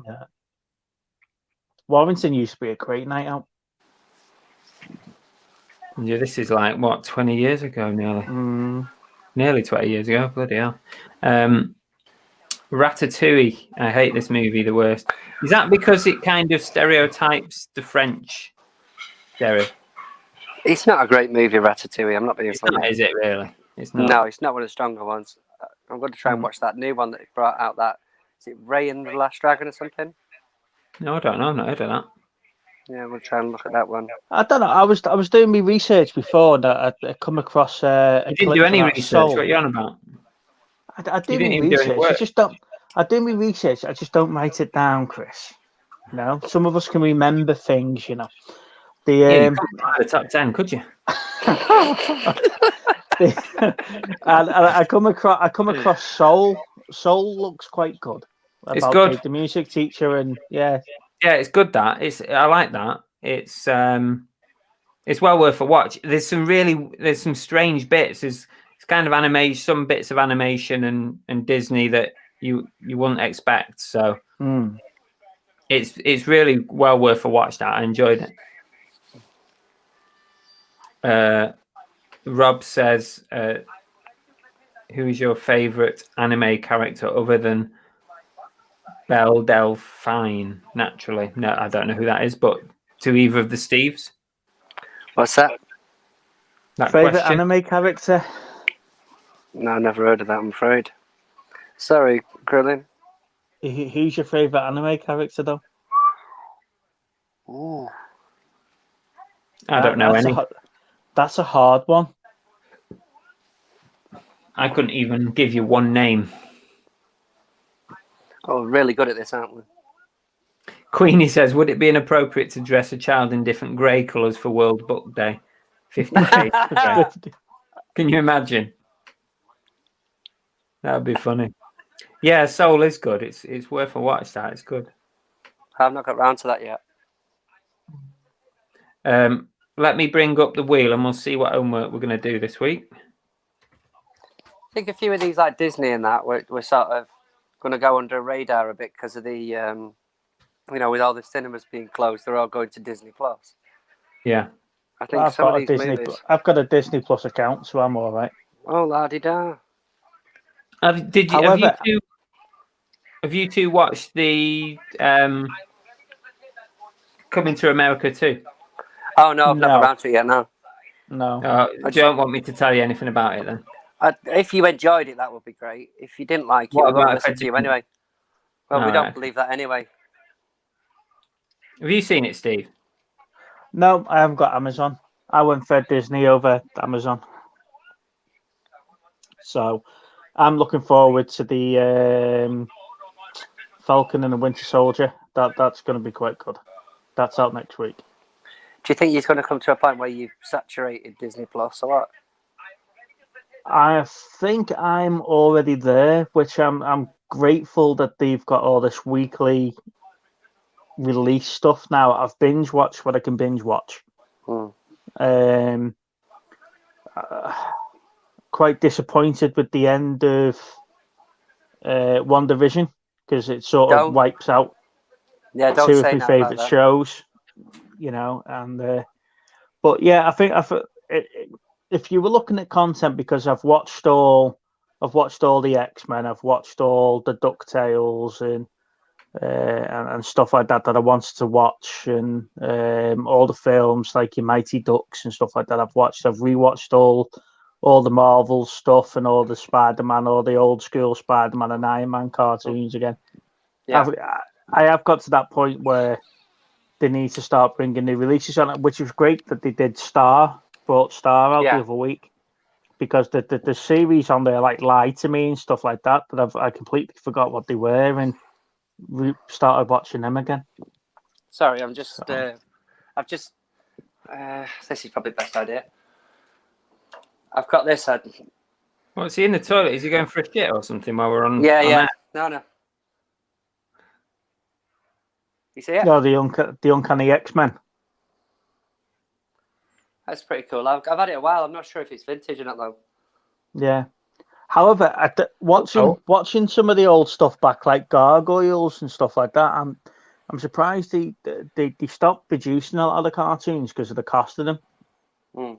Yeah. Warrington used to be a great night out. Yeah, this is like what, 20 years ago, nearly 20 years ago. Bloody hell. Ratatouille. I hate this movie the worst. Is that because it kind of stereotypes the French, Derek? It's not a great movie, Ratatouille. I'm not being funny. Not, is it really? It's not. No, it's not one of the stronger ones. I'm going to try and watch that new one that they brought out. Is it Ray and the Last Dragon or something? No, I don't know. I've not heard of that. Yeah, I'm going to try and look at that one. I don't know. I was doing my research before that I come across a You didn't do any research. What are you on about? I do my research. I just don't. I do my research. I just don't write it down, Chris. Some of us can remember things. You couldn't find the top 10, could you? and I come across Soul. Soul looks quite good. It's good. Like, the music teacher and yeah, it's good. I like that. It's well worth a watch. There's some strange bits. It's kind of animation, some bits of animation and Disney that you wouldn't expect. So it's really well worth a watch. That I enjoyed it. Rob says, who is your favorite anime character other than Belle Delphine? Naturally, no, I don't know who that is, but to either of the Steves. What's that? Favorite question? anime character? No, I never heard of that, I'm afraid. Sorry, Krillin. Who's your favorite anime character, though? Ooh. I don't know any. That's a hard one. I couldn't even give you one name. Oh, we're really good at this, aren't we? Queenie says, would it be inappropriate to dress a child in different grey colours for World Book Day? 50 shades of grey. Can you imagine? That would be funny. Yeah, Soul is good. It's worth a watch. That it's good. I've not got round to that yet. Let me bring up the wheel and we'll see what homework we're going to do this week. I think a few of these, like Disney and that, we're sort of going to go under radar a bit because of the, with all the cinemas being closed, they're all going to Disney Plus. Yeah. I think some of these movies. I've got a Disney Plus account, so I'm all right. Oh, la-di-da. Have you two watched the Coming to America too? Oh, no, I've not got around to it yet, no. No. You don't want me to tell you anything about it then? If you enjoyed it, that would be great. If you didn't like it, we won't listen to you anyway. Well, we don't believe that anyway. Have you seen it, Steve? No, I haven't got Amazon. I went for Disney over Amazon. So I'm looking forward to the Falcon and the Winter Soldier. That's going to be quite good. That's out next week. Do you think he's going to come to a point where you've saturated Disney Plus or what? I think I'm already there, which I'm grateful that they've got all this weekly release stuff now. I've binge watched what I can binge watch. Quite disappointed with the end of WandaVision because it sort of wipes out don't two say of my that about favorite that. shows. And but yeah, I think if you were looking at content, because I've watched all the X-Men, I've watched all the DuckTales and stuff like that I wanted to watch, and all the films like your Mighty Ducks and stuff like that I've watched. I've rewatched all the Marvel stuff and all the Spider-Man, all the old school Spider-Man and Iron Man cartoons again. Yeah. I have got to that point where they need to start bringing new releases on it, which was great that they did brought Star out the other week, because the series on there like Lie to Me and stuff like that I completely forgot what they were and started watching them again. Sorry, this is probably the best idea. I've got this. What's he in the toilet? Is he going for a shit or something while we're on? Yeah. No. You see it? No, the Uncanny X-Men. That's pretty cool. I've had it a while. I'm not sure if it's vintage or not though. Yeah. However, watching some of the old stuff back, like Gargoyles and stuff like that, I'm surprised they stopped producing a lot of the cartoons because of the cost of them.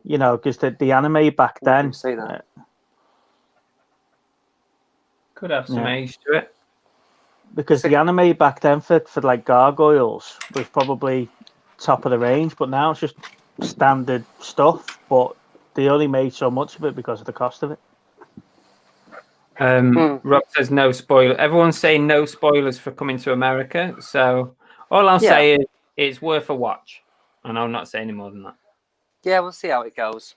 Because the anime back then. See that. Could have some age to it. Because the anime back then for like Gargoyles was probably top of the range, but now it's just standard stuff. But they only made so much of it because of the cost of it. Rob says no spoiler. Everyone's saying no spoilers for Coming to America. So all I'll say is it's worth a watch, and I'll not say any more than that. Yeah, we'll see how it goes.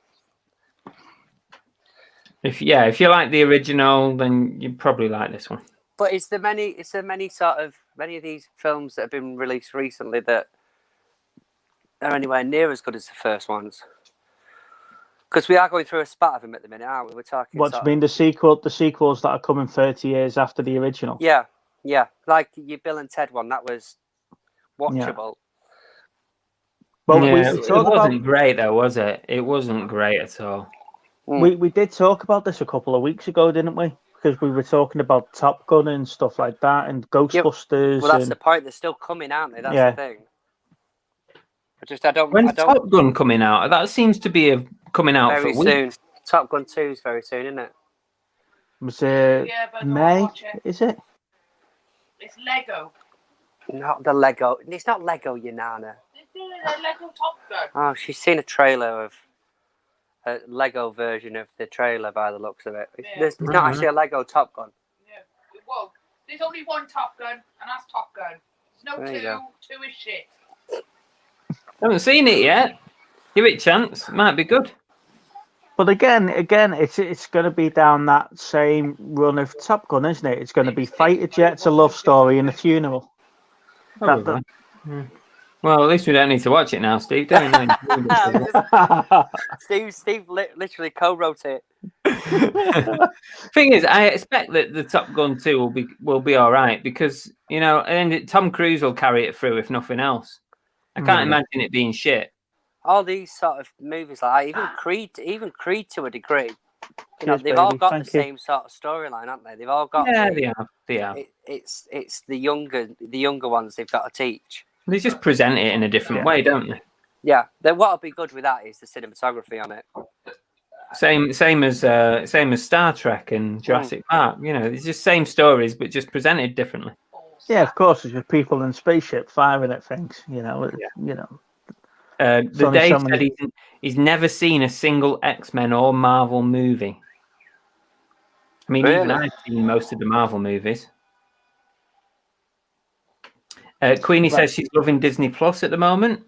If you like the original, then you probably like this one. But it's the many of these films that have been released recently that are anywhere near as good as the first ones. Because we are going through a spat of them at the minute, aren't we? We're talking. What do you mean, the sequels that are coming 30 years after the original? Yeah. Like your Bill and Ted one, that was watchable. Well, it wasn't great though, was it? It wasn't great at all. We did talk about this a couple of weeks ago, didn't we? Because we were talking about Top Gun and stuff like that, and Ghostbusters. Well, that's the point. They're still coming, aren't they? That's the thing. When's Top Gun coming out? That seems to be coming out very for soon. weeks. Top Gun 2 is very soon, isn't it? Was it May? Is it? It's Lego. Not the Lego. It's not Lego, you nana. It's a Lego Top Gun. Oh, she's seen a trailer of a Lego version of the trailer by the looks of it. It's not actually a Lego Top Gun. Yeah. Well, there's only one Top Gun, and that's Top Gun. There's no two. Two is shit. I haven't seen it yet. Give it a chance. It might be good. But again, it's going to be down that same run of Top Gun, isn't it? It's going to be fighter jets, a love story, and a funeral. Well, at least we don't need to watch it now, Steve. Don't we? Steve literally co-wrote it. Thing is, I expect that the Top Gun 2 will be all right because and Tom Cruise will carry it through if nothing else. I can't imagine it being shit. All these sort of movies, like even Creed to a degree, they've all got the same sort of storyline, haven't they? They've all got. Yeah, they have. It's the younger ones they've got to teach. They just present it in a different way, don't they? Yeah. Then what'll be good with that is the cinematography on it. Same as Star Trek and Jurassic Park. It's just same stories, but just presented differently. Yeah, of course. It's just people in spaceship firing at things. The Dave said he's never seen a single X-Men or Marvel movie. I mean, even I've seen most of the Marvel movies. Queenie says she's loving Disney Plus at the moment.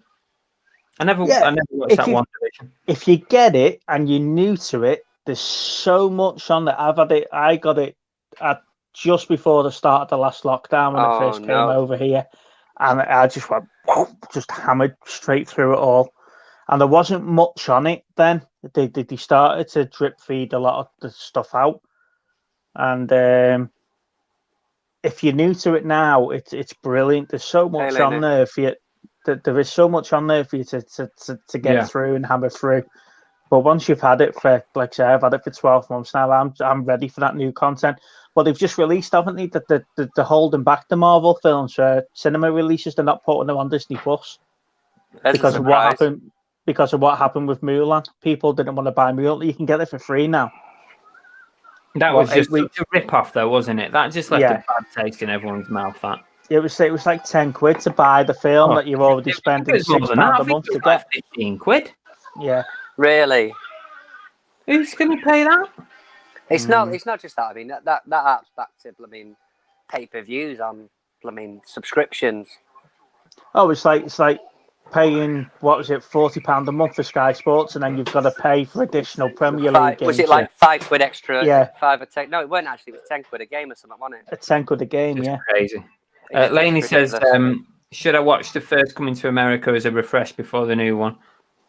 I never watched that one division. If you get it and you're new to it, there's so much on that. I got it just before the start of the last lockdown when I first came over here. and I just went, whoa, just hammered straight through it all. And there wasn't much on it then. They started to drip feed a lot of the stuff out. And if you're new to it now, it's brilliant. There's so much on there for you. There is so much on there for you to get through and hammer through. But once you've had it for, like I say, I've had it for 12 months now. I'm ready for that new content. But they've just released, haven't they? That they're holding back the Marvel films for cinema releases. They're not putting them on Disney Plus because of what happened. Because of what happened with Mulan, people didn't want to buy Mulan. You can get it for free now. That was just such a rip-off, though, wasn't it? That just left a bad taste in everyone's mouth. That it was like £10 to buy the film that you're already spending £6 a month to get. 15 quid. Yeah. Really? Who's going to pay that? It's not. It's not just that. I mean, that app's back to pay-per-views on subscriptions. Oh, it's like paying, what was it, £40 a month for Sky Sports, and then you've got to pay for additional Premier League games. Was it like £5 extra? Yeah. 5 or 10? No, it weren't actually. It was £10 a game or something, wasn't it? £10 a game, Just yeah. Crazy. Laney says, should I watch the first Coming to America as a refresh before the new one?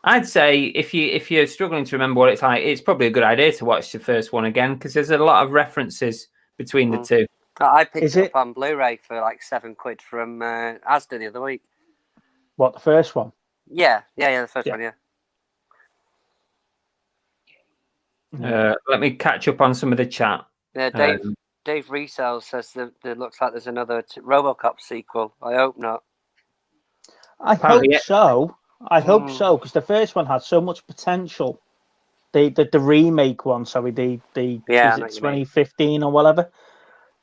I'd say if you're struggling to remember what it's like, it's probably a good idea to watch the first one again because there's a lot of references between the two. I picked it up on Blu-ray for like £7 from Asda the other week. What, the first one? Yeah, the first one, yeah. Let me catch up on some of the chat. Yeah, Dave Resell says that it looks like there's another RoboCop sequel. I hope not. I hope so. I hope so, because the first one had so much potential. The remake one, sorry, the 2015 or whatever.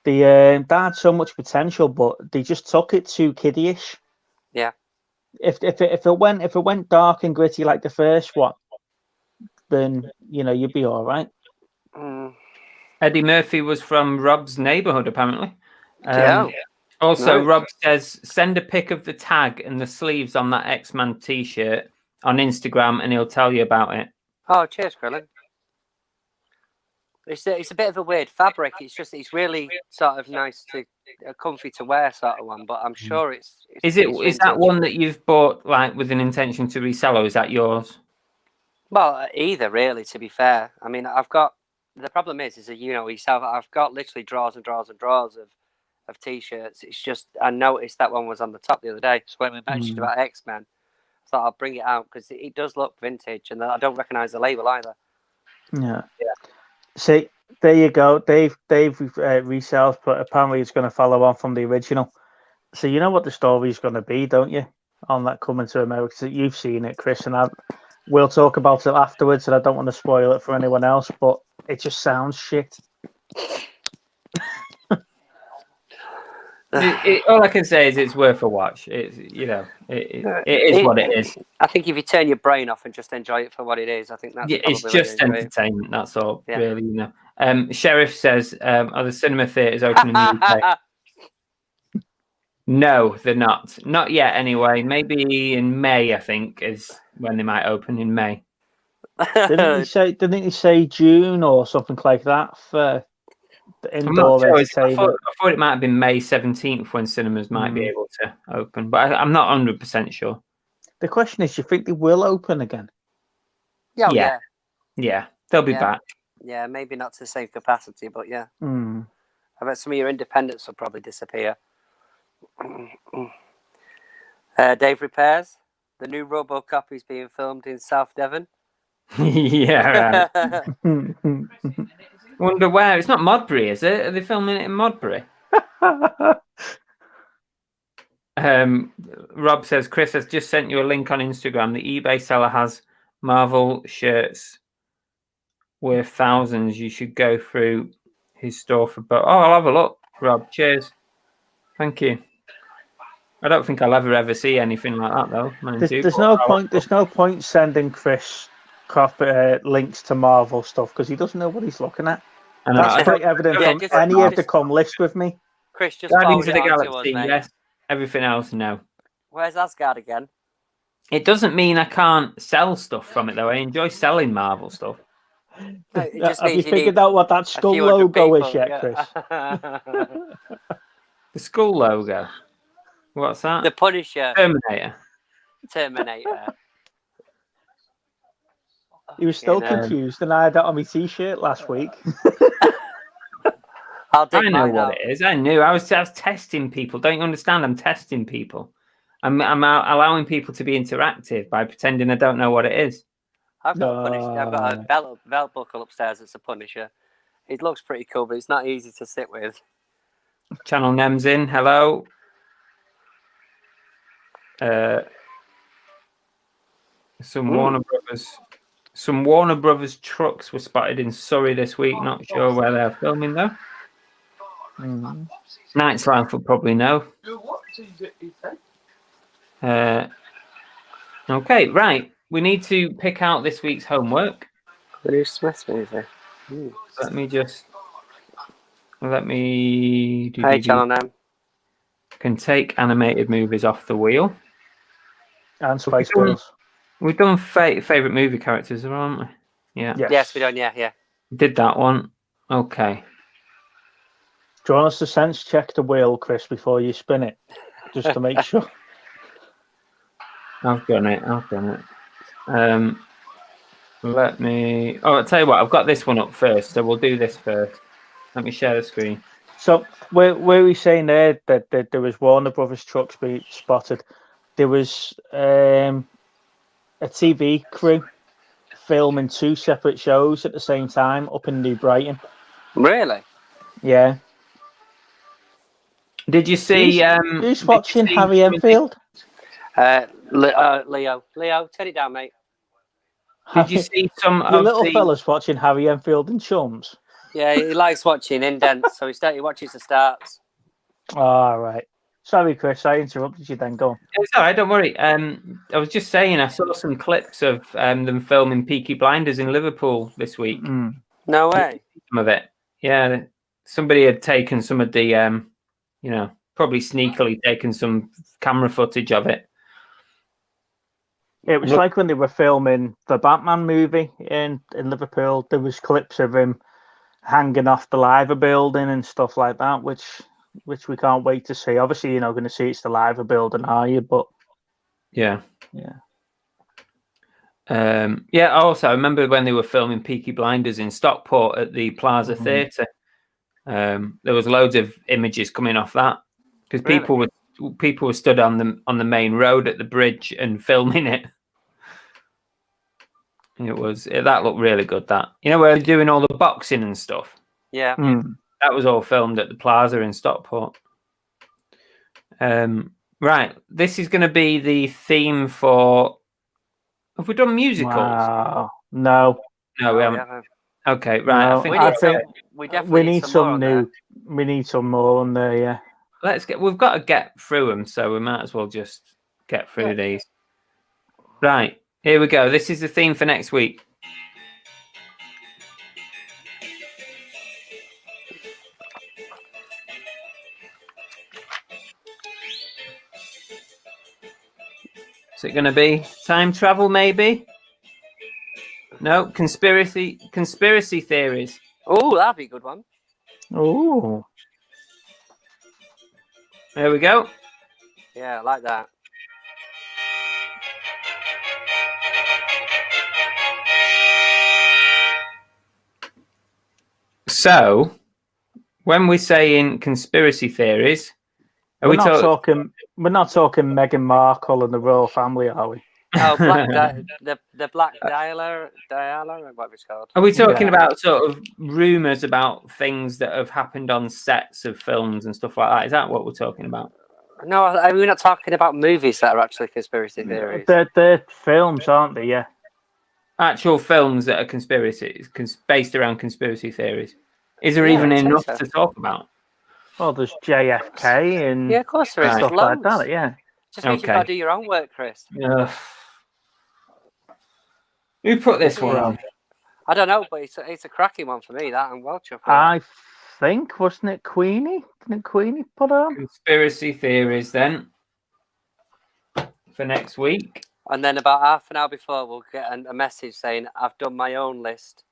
That had so much potential, but they just took it too kiddie-ish. Yeah. If it went dark and gritty like the first one, then you'd be all right. Eddie Murphy was from Rob's neighborhood, apparently. Also, Right. Rob says, send a pic of the tag and the sleeves on that X-Man T-shirt on Instagram, and he'll tell you about it. Oh, cheers, Krillin. It's a bit of a weird fabric. It's really sort of nice comfy to wear sort of one, but I'm sure it's Is that one that you've bought like with an intention to resell, or is that yours? Well, either really. To be fair, I mean, the problem is yourself. I've got literally drawers and drawers and drawers of T-shirts. It's just I noticed that one was on the top the other day. So when we mentioned about X-Men, I thought I'll bring it out because it does look vintage, and I don't recognise the label either. Yeah. See, there you go. Dave resells, but apparently it's going to follow on from the original. So you know what the story is going to be, don't you? On that Coming to America, so you've seen it, Chris, and we'll talk about it afterwards. And I don't want to spoil it for anyone else, but it just sounds shit. All I can say is it's worth a watch. It is what it is. I think if you turn your brain off and just enjoy it for what it is, I think that's it's just entertainment. That's all, really. Sheriff says, "Are the cinema theaters open in the UK?" No, they're not. Not yet, anyway. Maybe in May, I think, is when they might open in May. Didn't he say June or something like that for the indoor entertainment? I thought it might have been May 17th when cinemas might be able to open, but I'm not 100% sure. The question is, do you think they will open again? Yeah, they'll be back. Yeah, maybe not to the same capacity, but yeah. I bet some of your independents will probably disappear. Dave Repairs, the new RoboCop is being filmed in South Devon. Yeah, right. Wonder where. It's not Modbury, is it? Are they filming it in Modbury? Rob says, Chris has just sent you a link on Instagram. The eBay seller has Marvel shirts worth thousands. You should go through his store for both. Oh, I'll have a look, Rob. Cheers. Thank you. I don't think I'll ever see anything like that, though. There's no point sending Chris links to Marvel stuff because he doesn't know what he's looking at. That's quite evident from any of the list with me. Chris, just Guardians of the Galaxy, yes. Everything else, no. Where's Asgard again? It doesn't mean I can't sell stuff from it, though. I enjoy selling Marvel stuff. No, it just have you means figured out what that skull logo is yet, Chris? The skull logo. What's that? The Punisher, Terminator. Terminator. He was still Fucking, confused, and I had that on my T-shirt last week. I'll dig I know mine what out. it is. I knew. I was testing people. Don't you understand? I'm testing people. I'm allowing people to be interactive by pretending I don't know what it is. I've got a Punisher. I've got a belt buckle upstairs. It's a Punisher. It looks pretty cool, but it's not easy to sit with. Channel Nem's in. Hello. Some Warner Brothers trucks were spotted in Surrey this week. Not sure where they're filming though. Night's Life will probably know. Okay, right. We need to pick out this week's homework. The new Smith movie. Let me. Hey, Channel Nem. Can take animated movies off the wheel. And Spice Girls. We've done favorite movie characters, haven't we? Yeah. Yes, we done. Yeah. Did that one. Okay. Do you want us to sense check the wheel, Chris, before you spin it, just to make sure? I've done it. Let me. Oh, I'll tell you what. I've got this one up first, so we'll do this first. Let me share the screen. So, where we saying there that there was Warner Brothers trucks being spotted? There was a TV crew filming 2 separate shows at the same time up in New Brighton. Really? Yeah. Did you see? Who's watching Harry Enfield? Leo, turn it down, mate. Did you see some Your of little the fella's watching Harry Enfield and Chums? Yeah, he likes watching indents, so he watches the starts. All right. Sorry, Chris, I interrupted you then. Go on. It's all right, don't worry. I was just saying, I saw some clips of them filming Peaky Blinders in Liverpool this week. No way. Some of it. Yeah. Somebody had taken some of the, probably sneakily taken some camera footage of it. It was like when they were filming the Batman movie in Liverpool. There was clips of him hanging off the Liver building and stuff like that, which we can't wait to see. Obviously, you're not going to see it's the Liver building, are you? But yeah. Also, I remember when they were filming Peaky Blinders in Stockport at the Plaza Theatre. There was loads of images coming off that because people were stood on the main road at the bridge and filming it. That looked really good. That where they're doing all the boxing and stuff. Yeah. That was all filmed at the Plaza in Stockport. Right, this is going to be the theme for. Have we done musicals? Wow. No, we haven't. Okay, right. No, I think we need some new. We need some more on there. Yeah. We've got to get through them, so we might as well just get through these. Right, here we go. This is the theme for next week. Is it going to be time travel, maybe? No, conspiracy theories. Oh, that'd be a good one. Oh. There we go. Yeah, I like that. So, when we're saying conspiracy theories, we're not talking Meghan Markle and the royal family, are we? Oh, the Black Dialer, whatever it's called. Are we talking about sort of rumours about things that have happened on sets of films and stuff like that? Is that what we're talking about? No, we're not talking about movies that are actually conspiracy theories. They're films, aren't they? Yeah. Actual films that are based around conspiracy theories. Is there even enough to talk about? Well, there's JFK and of course there is. Stuff like that. Yeah. Just means you've got to do your own work, Chris. Who put this one on? I don't know, but it's a cracking one for me. That I'm well chuffed. I think, wasn't it Queenie? Didn't Queenie put on? Conspiracy theories then for next week. And then about half an hour before, we'll get a message saying, I've done my own list.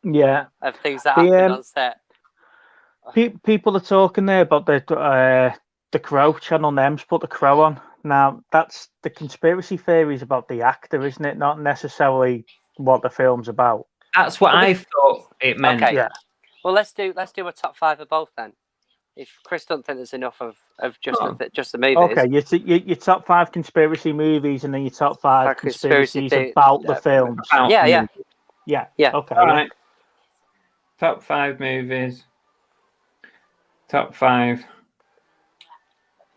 Yeah. Of things that happened on set. People are talking there about the The Crow, Channel M's put The Crow on. Now, that's the conspiracy theories about the actor, isn't it? Not necessarily what the film's about. That's what I thought it meant. Okay. Yeah. Well, let's do a top 5 of both then. If Chris don't think there's enough of just the movies. Okay, your top 5 conspiracy movies, and then your top 5 conspiracies about the films. Yeah. Okay. All right. Top 5 movies. Top 5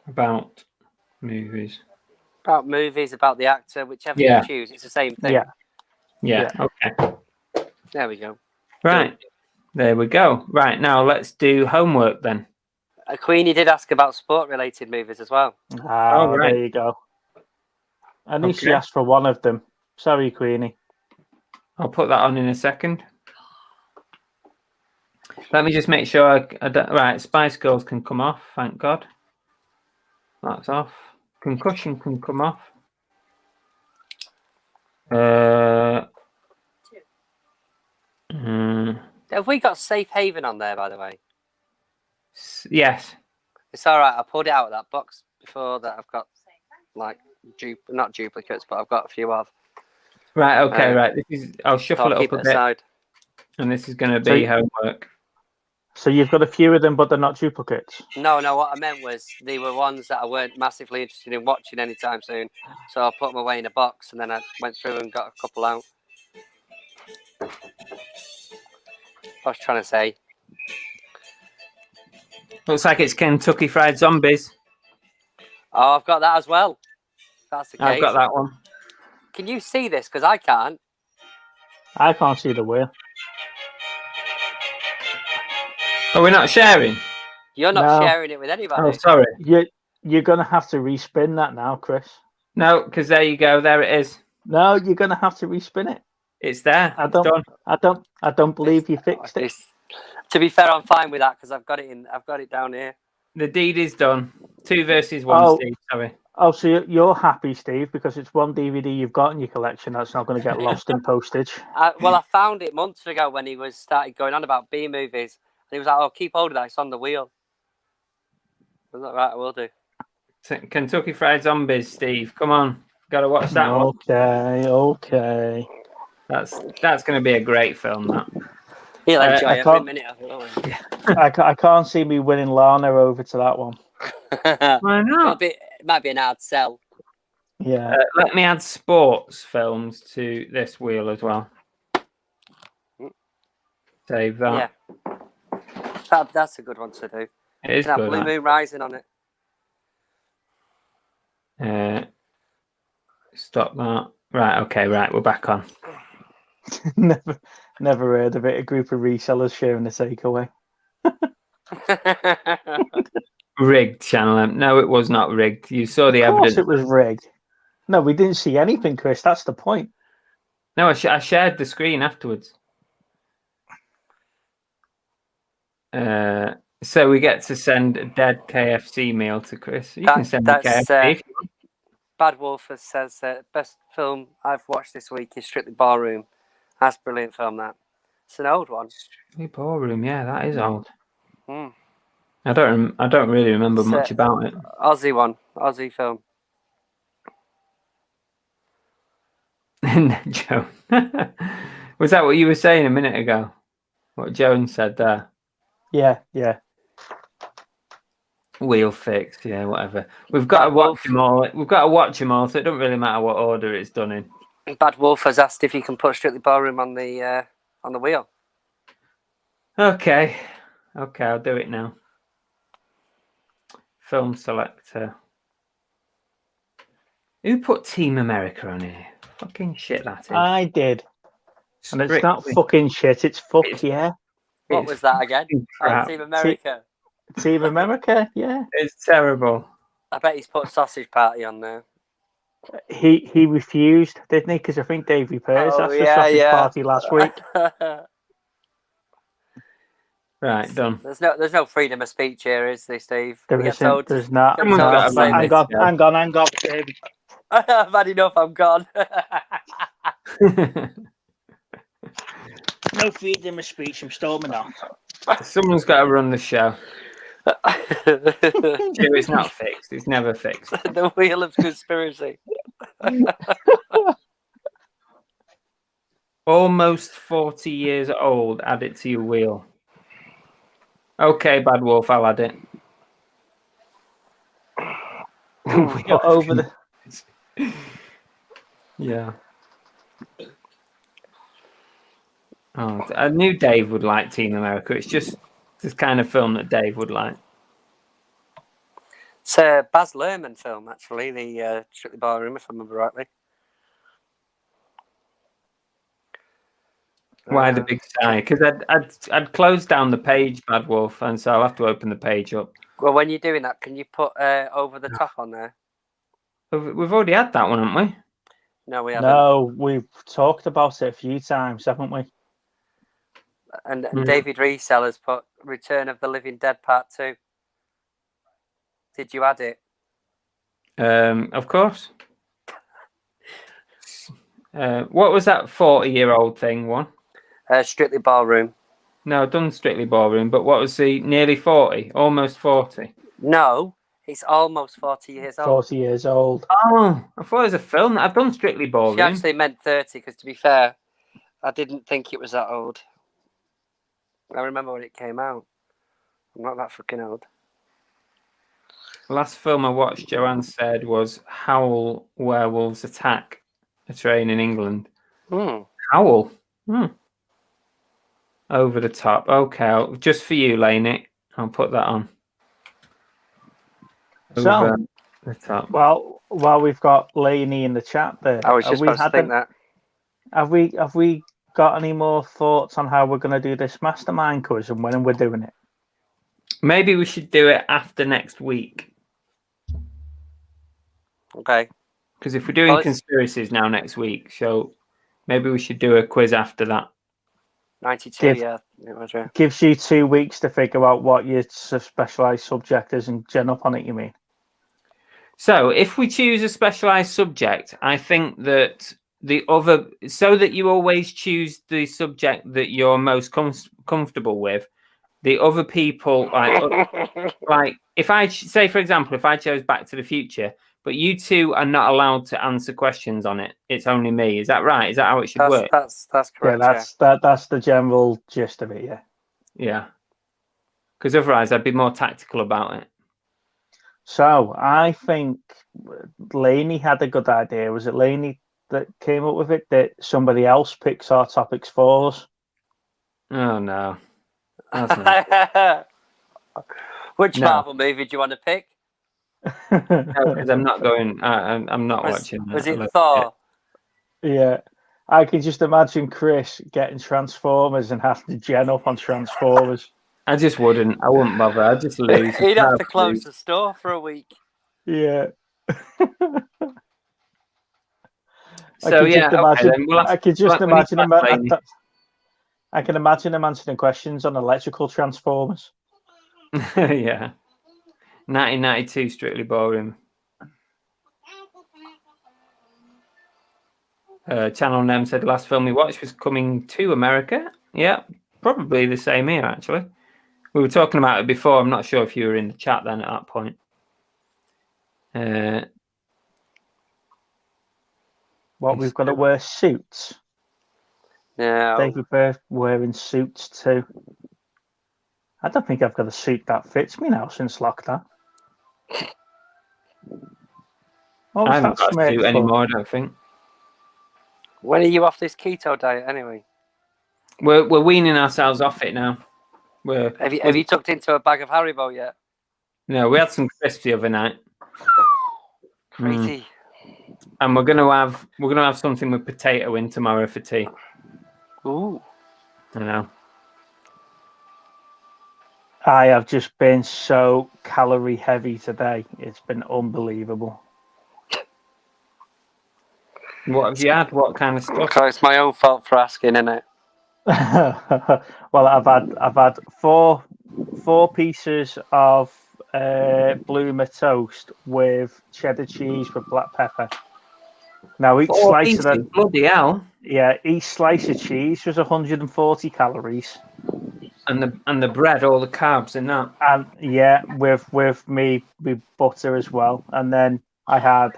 about movies. About movies, about the actor, whichever you choose, it's the same thing. Yeah. Okay. There we go. Right. There we go. Right, now let's do homework then. Queenie did ask about sport-related movies as well. Right. There you go. At least she asked for one of them. Sorry, Queenie. I'll put that on in a second. Let me just make sure right, Spice Girls can come off, thank God. That's off. Concussion can come off. Have we got Safe Haven on there, by the way? Yes. It's all right. I pulled it out of that box before that. I've got like not duplicates, but I've got a few of. Right. Okay. Right. I'll shuffle it up a bit. Aside. And this is going to be homework. So you've got a few of them, but they're not duplicates. No. What I meant was they were ones that I weren't massively interested in watching anytime soon. So I put them away in a box, and then I went through and got a couple out. I was trying to say. Looks like it's Kentucky Fried Zombies. Oh, I've got that as well. That's the case. I've got that one. Can you see this? Because I can't. I can't see the wheel. Oh, we're not sharing? You're not sharing it with anybody. Oh, sorry. You're going to have to respin that now, Chris. No, because there you go. There it is. No, you're going to have to respin it. It's there. I don't believe you fixed it. To be fair, I'm fine with that because I've got it down here. The deed is done. 2 versus 1, Steve. Sorry. Oh, so you're happy, Steve, because it's one DVD you've got in your collection that's not going to get lost in postage. Well, I found it months ago when he started going on about B movies. And he was like, "Oh, keep hold of that. It's on the wheel." I was like, "Right, I will do." Kentucky Fried Zombies, Steve. Come on. Got to watch that one. Okay. That's going to be a great film, that. He'll enjoy every minute of it. I can't see me winning Lana over to that one. Why not? It might be an hard sell. Yeah. Let me add sports films to this wheel as well. Save that. Yeah. That's a good one to do. It is good. Blue Moon Rising on it. Stop that. Right. Okay. Right. We're back on. Never heard of it. A group of resellers sharing a takeaway. Rigged, Channel M. No, it was not rigged. You saw the evidence. Of course it was rigged. No, we didn't see anything, Chris. That's the point. No, I shared the screen afterwards. So we get to send a dead KFC meal to Chris. You can send me KFC. Bad Wolf says best film I've watched this week is Strictly Ballroom. That's a brilliant film. That it's an old one. Strictly Ballroom, yeah, that is old. Mm. I don't really remember much about it. Aussie film. Joe, was that what you were saying a minute ago? What Joan said there? Yeah. Wheel fixed, yeah, whatever. We've got to watch them all. We've got to watch them all, so it doesn't really matter what order it's done in. Bad Wolf has asked if you can put Strictly Ballroom on the wheel. Okay, I'll do it now. Film selector. Who put Team America on here? Fucking shit, that is. I did. And it's not fucking shit, it's yeah. What was that again? Team America. Team America, yeah. It's terrible. I bet he's put Sausage Party on there. He refused, didn't he? Because I think Davey Pearce asked for Sausage Party last week. Right, done. There's no freedom of speech here, is there, Steve? There's not. Hang on, Davey. I've had enough, I'm gone. No freedom of speech, I'm storming off. Someone's got to run the show. Sure, it's not fixed. It's never fixed. The wheel of conspiracy. Almost 40 years old. Add it to your wheel. Okay, Bad Wolf, I'll add it. Put over the. Yeah. Oh, I knew Dave would like Team America. It's just this kind of film that Dave would like. It's a Baz Luhrmann film, actually, the Strictly Ballroom, if I remember rightly. Why the big sigh? Because I'd closed down the page, Bad Wolf, and so I'll have to open the page up. Well, when you're doing that, can you put over the top on there? We've already had that one, haven't we? No, we haven't. No, we've talked about it a few times, haven't we? And David Resell has put Return of the Living Dead Part 2. Did you add it? Of course. What was that 40-year-old thing one? Strictly Ballroom. No, done Strictly Ballroom, but what was the nearly 40? Almost 40? No, it's almost 40 years old. 40 years old. Oh, I thought it was a film. I've done Strictly Ballroom. She actually meant 30, because to be fair, I didn't think it was that old. I remember when it came out. I'm not that fucking old. The last film I watched, Joanne said, was Howl Werewolves Attack a Train in England. Howl. Over the top. Okay, just for you, Lainey. I'll put that on. Over the top. Well, while we've got Lainey in the chat there, I was just about to think that. Have we got any more thoughts on how we're going to do this mastermind quiz and when we're doing it? Maybe we should do it after next week. Okay. Because if we're doing conspiracies now next week, so maybe we should do a quiz after that. 92, yeah. It was, yeah. Gives you 2 weeks to figure out what your specialised subject is and gen up on it, you mean? So if we choose a specialised subject, I think that so that you always choose the subject that you're most comfortable with, the other people, like if I say, for example, if I chose Back to the Future, but you two are not allowed to answer questions on it, it's only me. Is that right? Is that how it should work? That's correct. Yeah, that's the general gist of it. Yeah. Yeah. Because otherwise, I'd be more tactical about it. So I think Lainey had a good idea. Was it Lainey that came up with it? That somebody else picks our topics for us? Oh no. That's not... Which Marvel movie do you want to pick? No, because I'm not going. I'm not watching. Was it Thor? Yeah, I can just imagine Chris getting Transformers and having to gen up on Transformers. I just wouldn't. I wouldn't bother. I'd just lose. He'd have to close the store for a week. Yeah. So yeah, I could just imagine him. I can imagine him answering questions on electrical transformers. Yeah. 1992 Strictly Ballroom. Channel Name said last film we watched was Coming to America. Yeah, probably the same here, actually. We were talking about it before. I'm not sure if you were in the chat then at that point. We've got to wear suits. Yeah. David Birth wearing suits too. I don't think I've got a suit that fits me now since lockdown. I haven't got a suit anymore, I don't think. When are you off this keto diet anyway? We're weaning ourselves off it now. Have you tucked into a bag of Haribo yet? No, we had some crisps the other night. Crazy. And we're gonna have something with potato in tomorrow for tea. Ooh. I know. I have just been so calorie heavy today. It's been unbelievable. What have you had? What kind of stuff? Okay, it's my own fault for asking, isn't it? Well, I've had four pieces of bloomer toast with cheddar cheese with black pepper. Now each slice of that, bloody hell. Yeah, each slice of cheese was 140 calories. And the bread, all the carbs in that. And yeah, with me with butter as well. And then I had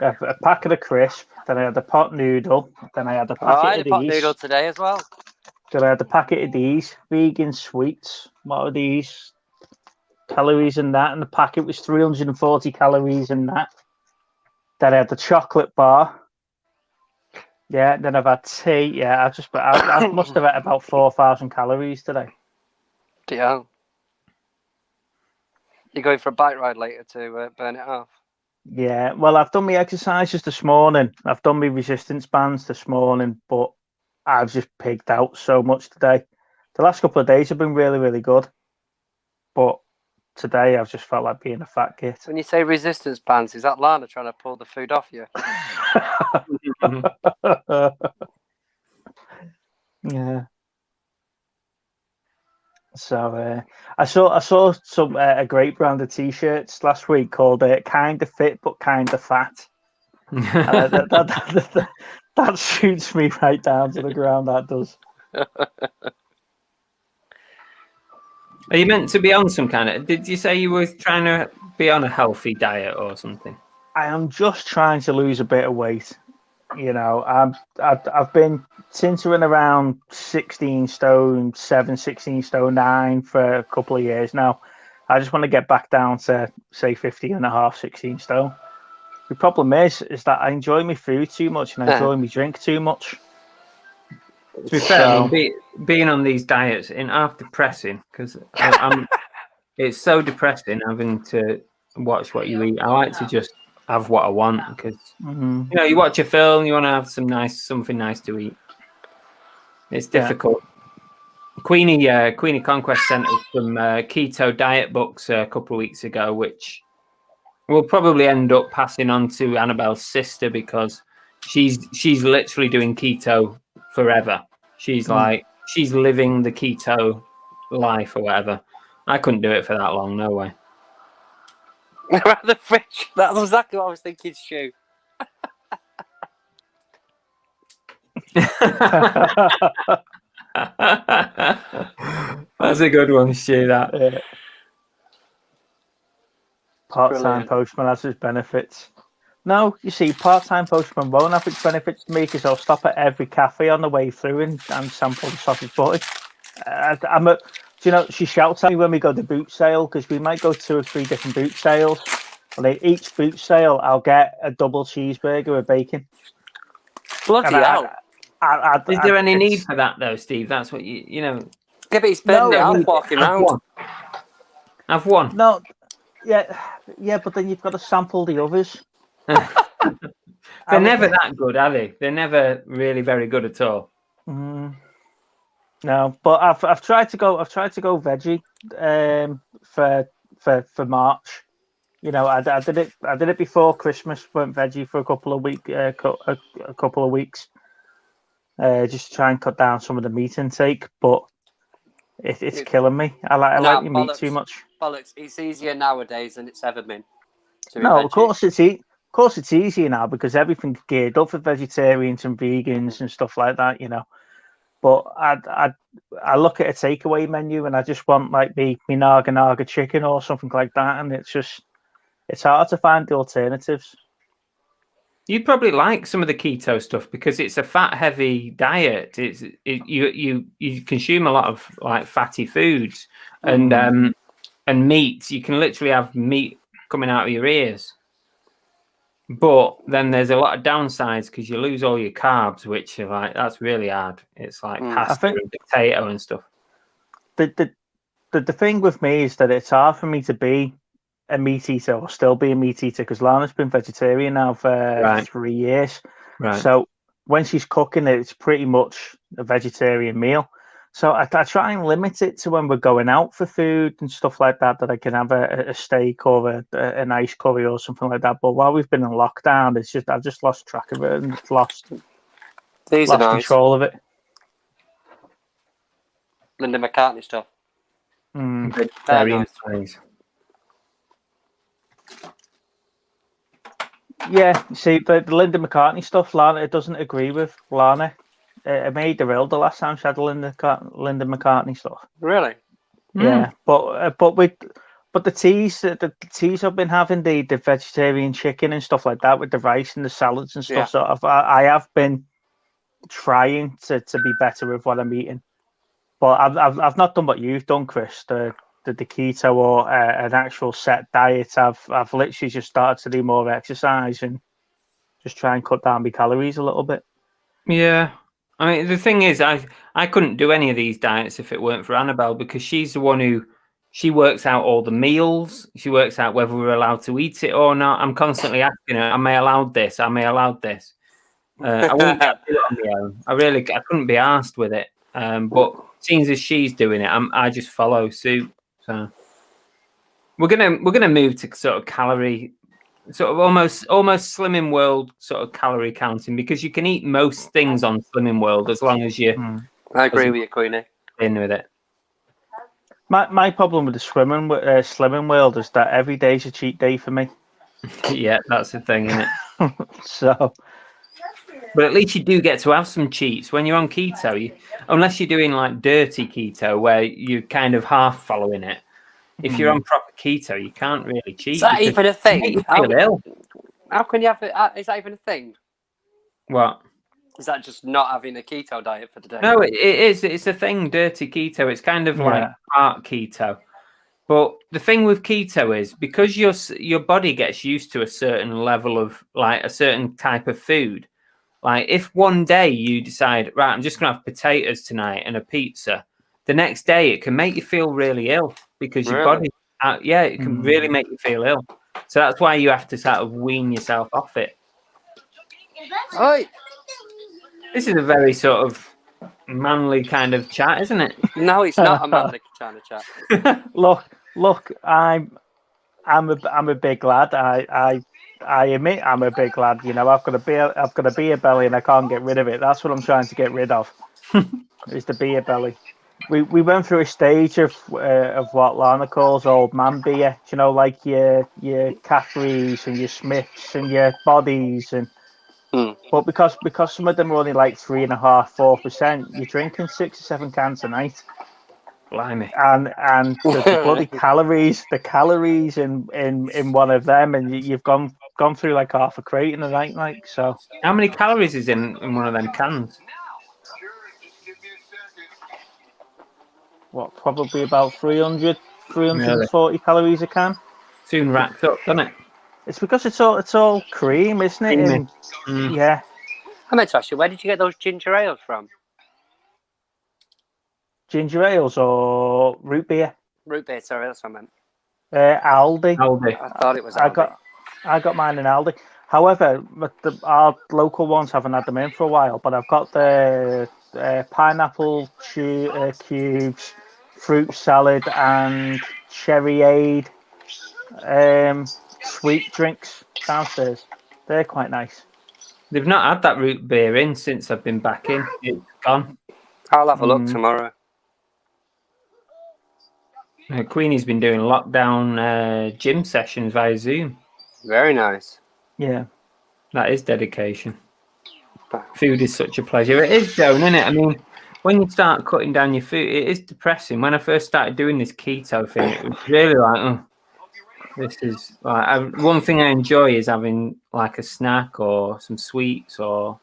a packet of crisp. Then I had a pot noodle. Then I had a Oh, I packet had a of pot these. noodle today as well. Then I had a packet of these vegan sweets. What are these? Calories in that, and the packet was 340 calories in that. Then I had the chocolate bar. Yeah, then I've had tea. Yeah, I must have had about 4,000 calories today. Yeah. You're going for a bike ride later to burn it off. Yeah, well, I've done my exercises this morning. I've done my resistance bands this morning, but I've just pigged out so much today. The last couple of days have been really, really good, but today I've just felt like being a fat git. When you say resistance bands, is that Lana trying to pull the food off you? Yeah. So I saw some a great brand of t-shirts last week called "Kind of Fit but Kind of Fat." And that shoots me right down to the ground. That does. Are you meant to be on some kind of? Did you say you were trying to be on a healthy diet or something? I am just trying to lose a bit of weight. You know, I've been tinkering around 16 stone 7, 16 stone 9 for a couple of years now. I just want to get back down to say 15 and a half, 16 stone. The problem is that I enjoy my food too much and I enjoy my drink too much. To be fair, I mean, being on these diets is half depressing because it's so depressing having to watch what you eat. I like to just have what I want because you know, you watch a film, you want to have something nice to eat. It's difficult. Yeah. Queenie Conquest sent us some keto diet books a couple of weeks ago, which we'll probably end up passing on to Annabelle's sister because she's literally doing keto forever. She's like she's living the keto life or whatever. I couldn't do it for that long, no way. Around the fridge. That's exactly what I was thinking, Stu. That's a good one, Stu. That part-time postman has its benefits. No, you see, part-time postman won't have its benefits to me because I'll stop at every cafe on the way through and sample the sausage butty. Do you know, she shouts at me when we go to boot sale because we might go 2 or 3 different boot sales. And each boot sale, I'll get a double cheeseburger with bacon. Bloody hell. Is there any need for that though, Steve? That's what you know. Yeah, but he's spending it off walking around. I've won. No, yeah, but then you've got to sample the others. They're never that good, are they? They're never really very good at all. No, but I've tried to go veggie for March. You know, I did it before Christmas. Went veggie for a couple of weeks, just to try and cut down some of the meat intake. But it's killing me. I like the meat too much. Bollocks! It's easier nowadays than it's ever been. No, of course it's easier now because everything's geared up for vegetarians and vegans and stuff like that. You know. But I look at a takeaway menu and I just want like me naga chicken or something like that, and it's hard to find the alternatives. You'd probably like some of the keto stuff because it's a fat-heavy diet. You consume a lot of like fatty foods and meat. You can literally have meat coming out of your ears. But then there's a lot of downsides because you lose all your carbs, which are like that's really hard. It's like pasta and potato and stuff. The thing with me is that it's hard for me to be a meat eater or still be a meat eater because Lana's been vegetarian now for 3 years. Right. So when she's cooking it, it's pretty much a vegetarian meal. So I try and limit it to when we're going out for food and stuff like that I can have a steak or a nice curry or something like that. But while we've been in lockdown, I've just lost track of it and lost control of it. Linda McCartney stuff. Very nice. Yeah, see, the Linda McCartney stuff, Lana, it doesn't agree with Lana. it made her ill the last time she had Linda McCartney stuff. Really? Yeah, but the teas I've been having the vegetarian chicken and stuff like that with the rice and the salads and stuff. Yeah. So I have been trying to be better with what I'm eating, but I've not done what you've done, Chris. The keto or an actual set diet. I've literally just started to do more exercise and just try and cut down my calories a little bit. Yeah. I mean, the thing is, I couldn't do any of these diets if it weren't for Annabelle, because she's the one who she works out all the meals. She works out whether we're allowed to eat it or not. I'm constantly asking her, "Am I allowed this? Am I allowed this?" I wouldn't be able to do it on my own. I couldn't be asked with it. But seeing as she's doing it, I just follow suit. So we're gonna move to sort of calorie. Sort of almost Slimming World sort of calorie counting, because you can eat most things on Slimming World as long as you. I agree with you, Queenie. In with it. My problem with the Slimming World is that every day's a cheat day for me. Yeah, that's the thing, isn't it? So, but at least you do get to have some cheats when you're on keto. Unless you're doing like dirty keto, where you're kind of half following it. If you're on proper keto, you can't really cheat. Is that even a thing? How can you have it? Is that even a thing? What? Is that just not having a keto diet for the day? No, it is. It's a thing, dirty keto. It's kind of like art keto. But the thing with keto is, because your body gets used to a certain level of, like, a certain type of food. Like, if one day you decide, right, I'm just going to have potatoes tonight and a pizza, the next day it can make you feel really ill, because your body, it can really make you feel ill. So that's why you have to sort of wean yourself off it. Oi. This is a very sort of manly kind of chat, isn't it? No, it's not a manly kind of chat. Look, I'm a big lad. I admit I'm a big lad. You know, I've got a beer belly and I can't get rid of it. That's what I'm trying to get rid of. Is the beer belly. We went through a stage of what Lana calls old man beer. You know, like your Caffreys and your Smiths and your Bodies and. But because some of them are only like 3.5%, 4%, you're drinking 6 or 7 cans a night. Blimey. And the bloody calories in one of them, and you've gone through like half a crate in a night, like so. How many calories is in one of them cans? What, probably about 340 calories a can. Soon racked up, doesn't it? It's because it's all cream, isn't it? And, yeah. I meant to ask you, where did you get those ginger ales from? Ginger ales or root beer? Root beer, sorry, that's what I meant. Aldi. I thought it was Aldi. I got mine in Aldi. However, our local ones haven't had them in for a while, but I've got the pineapple cubes, fruit salad, and cherryade sweet drinks downstairs. They're quite nice. They've not had that root beer in since I've been back in. It's gone. I'll have a look tomorrow. Queenie's been doing lockdown gym sessions via Zoom. Very nice. Yeah. That is dedication. Food is such a pleasure. It is, Joan, isn't it? I mean, when you start cutting down your food, it is depressing. When I first started doing this keto thing, it was really like, this is like, one thing I enjoy is having like a snack or some sweets or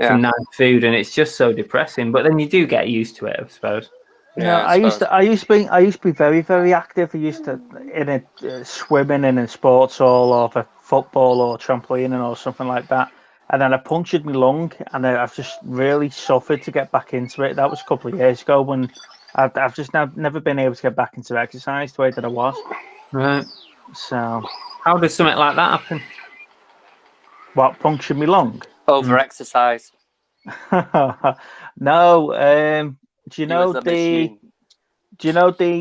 some nice food, and it's just so depressing. But then you do get used to it, I suppose. Yeah, I used to be very, very active. I used to swimming and in sports hall or for football or trampolining or something like that. And then I punctured my lung, and I've just really suffered to get back into it. That was a couple of years ago when I've just never been able to get back into exercise the way that I was. Right. So, how does something like that happen? What, punctured my lung? Over exercise. No. Do you know the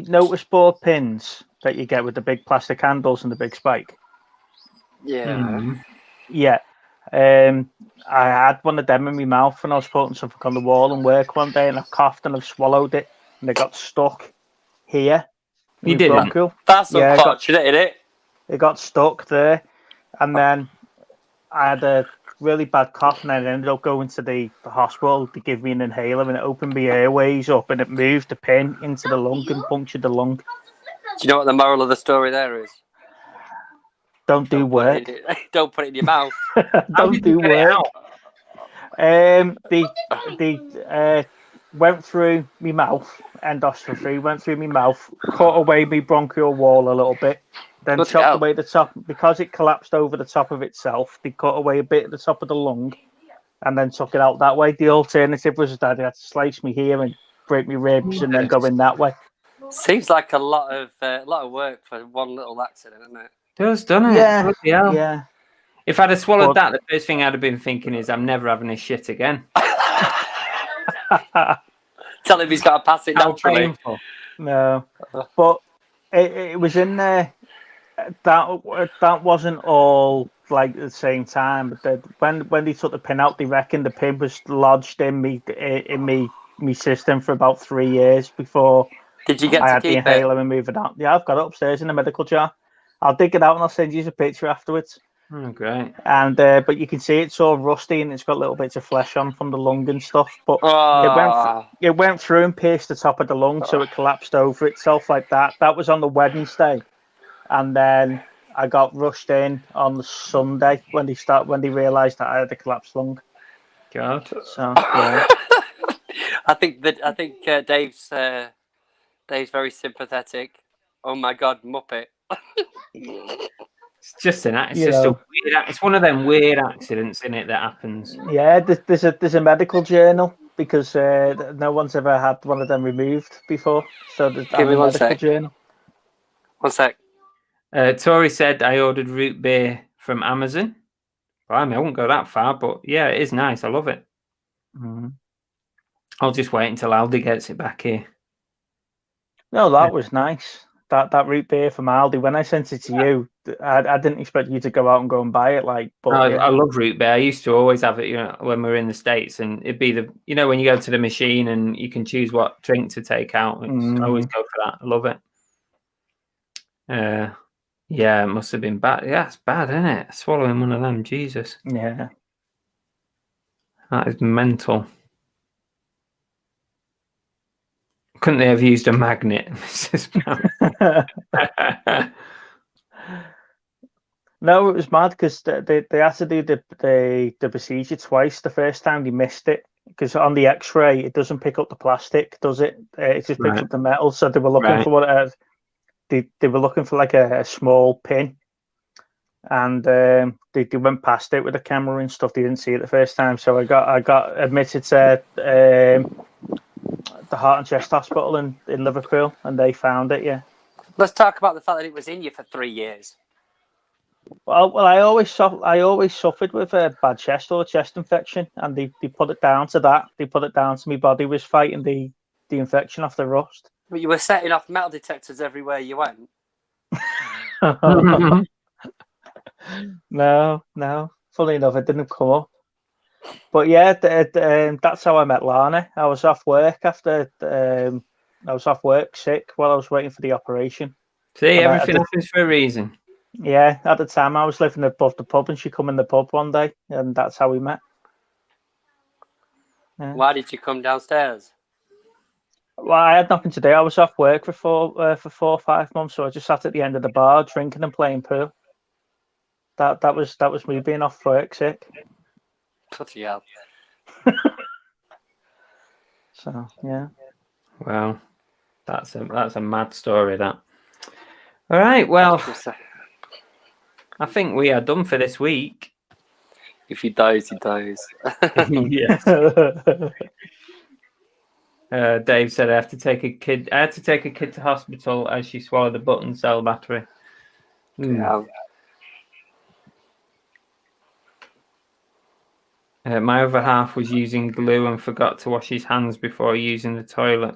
notice board pins that you get with the big plastic handles and the big spike? Yeah. Yeah. I had one of them in my mouth when I was putting something on the wall and work one day, and I coughed and I've swallowed it, and it got stuck here. You did that? That's unfortunate, isn't it? It got stuck there, and then I had a really bad cough, and then I ended up going to the hospital to give me an inhaler, and it opened my airways up, and it moved the pin into the lung and punctured the lung. Do you know what the moral of the story there is? Don't do work. Don't put it in your mouth. Don't do work. They went through my mouth, endoscopy, went through my mouth, cut away my bronchial wall a little bit, then Bloody chopped hell. away the top, because it collapsed over the top of itself, they cut away a bit at the top of the lung, and then took it out that way. The alternative was that they had to slice me here and break my ribs and then go in that way. Seems like a lot of work for one little accident, isn't it? Does, doesn't it? Yeah, Bloody hell. yeah. If I'd have swallowed But- that, the first thing I'd have been thinking is, I'm never having a shit again. Tell him he's got to pass it How naturally. painful. No, but it was in there. That wasn't all like at the same time. But when they took the pin out, they reckoned the pin was lodged in me system for about 3 years before Did you get I to had the keep it? inhaler and move it out. Yeah, I've got it upstairs in a medical jar. I'll dig it out and I'll send you a picture afterwards. Oh, great. And but you can see it's all rusty and it's got little bits of flesh on from the lung and stuff. But Oh, it went through and pierced the top of the lung, so it collapsed over itself like that. That was on the Wednesday, and then I got rushed in on the Sunday when they realised that I had a collapsed lung. God. So yeah, I think Dave's very sympathetic. Oh my God, Muppet. It's just it's You just know. a weird. It's one of them weird accidents in it that happens. yeah. There's a medical journal because no one's ever had one of them removed before. So there's Give me a one medical sec. journal. One sec. Tori said I ordered root beer from Amazon. Well, I mean, I wouldn't go that far, but yeah, it is nice. I love it. Mm-hmm. I'll just wait until Aldi gets it back here. No, that was nice. That root beer from Aldi. When I sent it to you, I didn't expect you to go out and go and buy it. But I love root beer. I used to always have it, when we were in the States, and it'd be when you go to the machine and you can choose what drink to take out. I always go for that. I love it. Yeah, it must have been bad. Yeah, it's bad, isn't it? Swallowing one of them, Jesus. yeah. That is mental. Couldn't they have used a magnet, Mrs. Brown? No, it was mad because they had to do the procedure twice. The first time they missed it because on the X-ray it doesn't pick up the plastic, does it? It just picks up the metal. So they were looking for what they were looking for like a small pin, and they went past it with the camera and stuff. They didn't see it the first time, so I got admitted to the Heart and Chest Hospital in Liverpool, and they found it. Yeah. Let's talk about the fact that it was in you for 3 years. Well, I always suffered with a bad chest or a chest infection, and they put it down to that. They put it down to my body was fighting the infection off the rust. But you were setting off metal detectors everywhere you went. No. Funny enough, it didn't come up. But yeah, that's how I met Lana. I was off work sick while I was waiting for the operation. See, everything happens for a reason. Yeah, at the time I was living above the pub, and she come in the pub one day, and that's how we met. Yeah. Why did you come downstairs? Well, I had nothing to do. I was off work for 4 or 5 months, so I just sat at the end of the bar drinking and playing pool. That was me being off work sick. Bloody hell. So yeah. Well, that's a mad story. That. All right. Well, I think we are done for this week. If he dies, he dies. Yes. Dave said I had to take a kid to hospital as she swallowed a button cell battery. Yeah. My other half was using glue and forgot to wash his hands before using the toilet.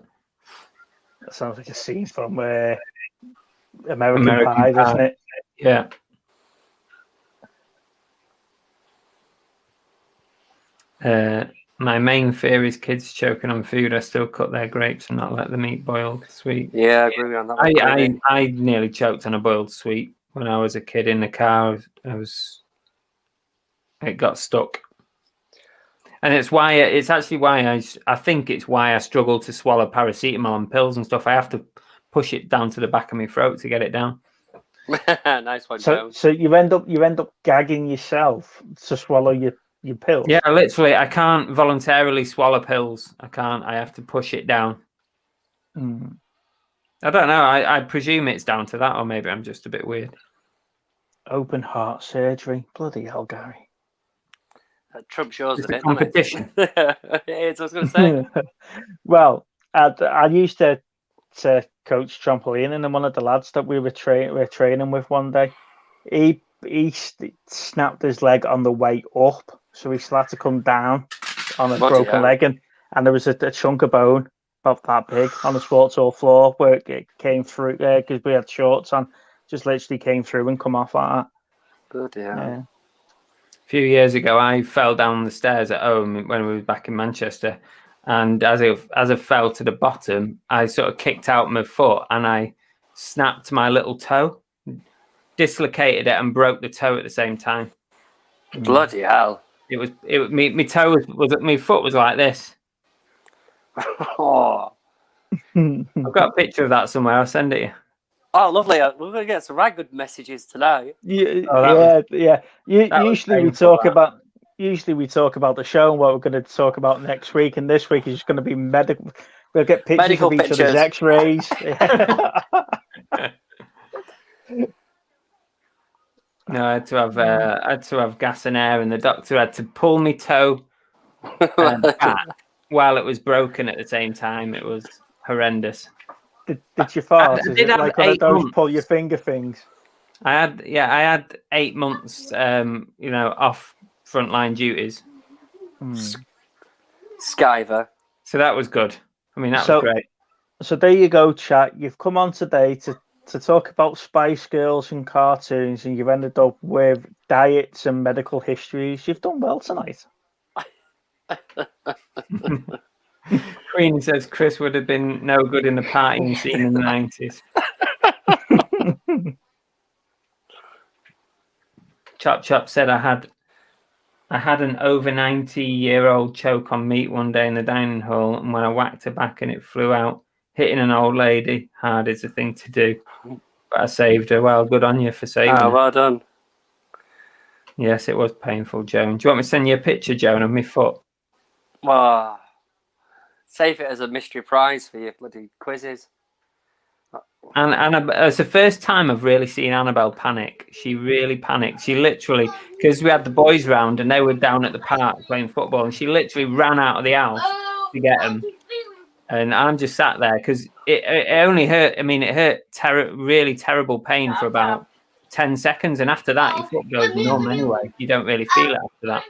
That sounds like a scene from American Pie, doesn't it? Yeah. My main fear is kids choking on food. I still cut their grapes and not let them eat boiled sweet. Yeah, I agree on that one. I nearly choked on a boiled sweet when I was a kid in the car. I It got stuck. And it's actually why I think it's why I struggle to swallow paracetamol and pills and stuff. I have to push it down to the back of my throat to get it down. Nice one, Jones. So you end up gagging yourself to swallow your pills. Yeah, literally, I can't voluntarily swallow pills. I can't. I have to push it down. Mm. I don't know. I presume it's down to that, or maybe I'm just a bit weird. Open heart surgery. Bloody hell, Gary. Trump shows It's a a bit, doesn't competition. it? It is, I was going to say. Well, I used to coach trampoline, and one of the lads that we were training with one day, he snapped his leg on the way up, so he still had to come down on a broken leg, and there was a chunk of bone about that big on the sports hall floor where it came through because we had shorts on, just literally came through and come off like that. Bloody hell. Yeah. A few years ago, I fell down the stairs at home when we were back in Manchester, and as I fell to the bottom, I sort of kicked out my foot and I snapped my little toe, dislocated it, and broke the toe at the same time. Bloody hell! My toe was my foot was like this. Oh. I've got a picture of that somewhere. I'll send it you. Oh, lovely! We're going to get some right good messages tonight. Yeah. Usually we talk painful, about the show and what we're going to talk about next week, and this week is just going to be medical. We'll get pictures Medical of each pictures. other's X-rays. No, I had to have gas and air, and the doctor had to pull me toe back while it was broken at the same time. It was horrendous. Did you fart? I Is did it have like one of 8 those months. pull your finger things? I had 8 months, off frontline duties. Skyver. So that was good. I mean, that So- was great. So there you go, chat. You've come on today to talk about Spice Girls and cartoons, and you've ended up with diets and medical histories. You've done well tonight. Queen says Chris would have been no good in the partying scene in the 90s. Chop Chop said I had an over 90-year-old choke on meat one day in the dining hall, and when I whacked her back and it flew out, hitting an old lady hard is a thing to do. But I saved her. Well, good on you for saving her. Well done. Yes, it was painful, Joan. Do you want me to send you a picture, Joan, of my foot? Well, save it as a mystery prize for your bloody quizzes. And it's the first time I've really seen Annabelle panic. She really panicked. She literally, because we had the boys round and they were down at the park playing football, and she literally ran out of the house to get them. And I'm just sat there because it only hurt. I mean, it hurt really terrible pain for about 10 seconds, and after that, your foot goes numb anyway. You don't really feel it after that.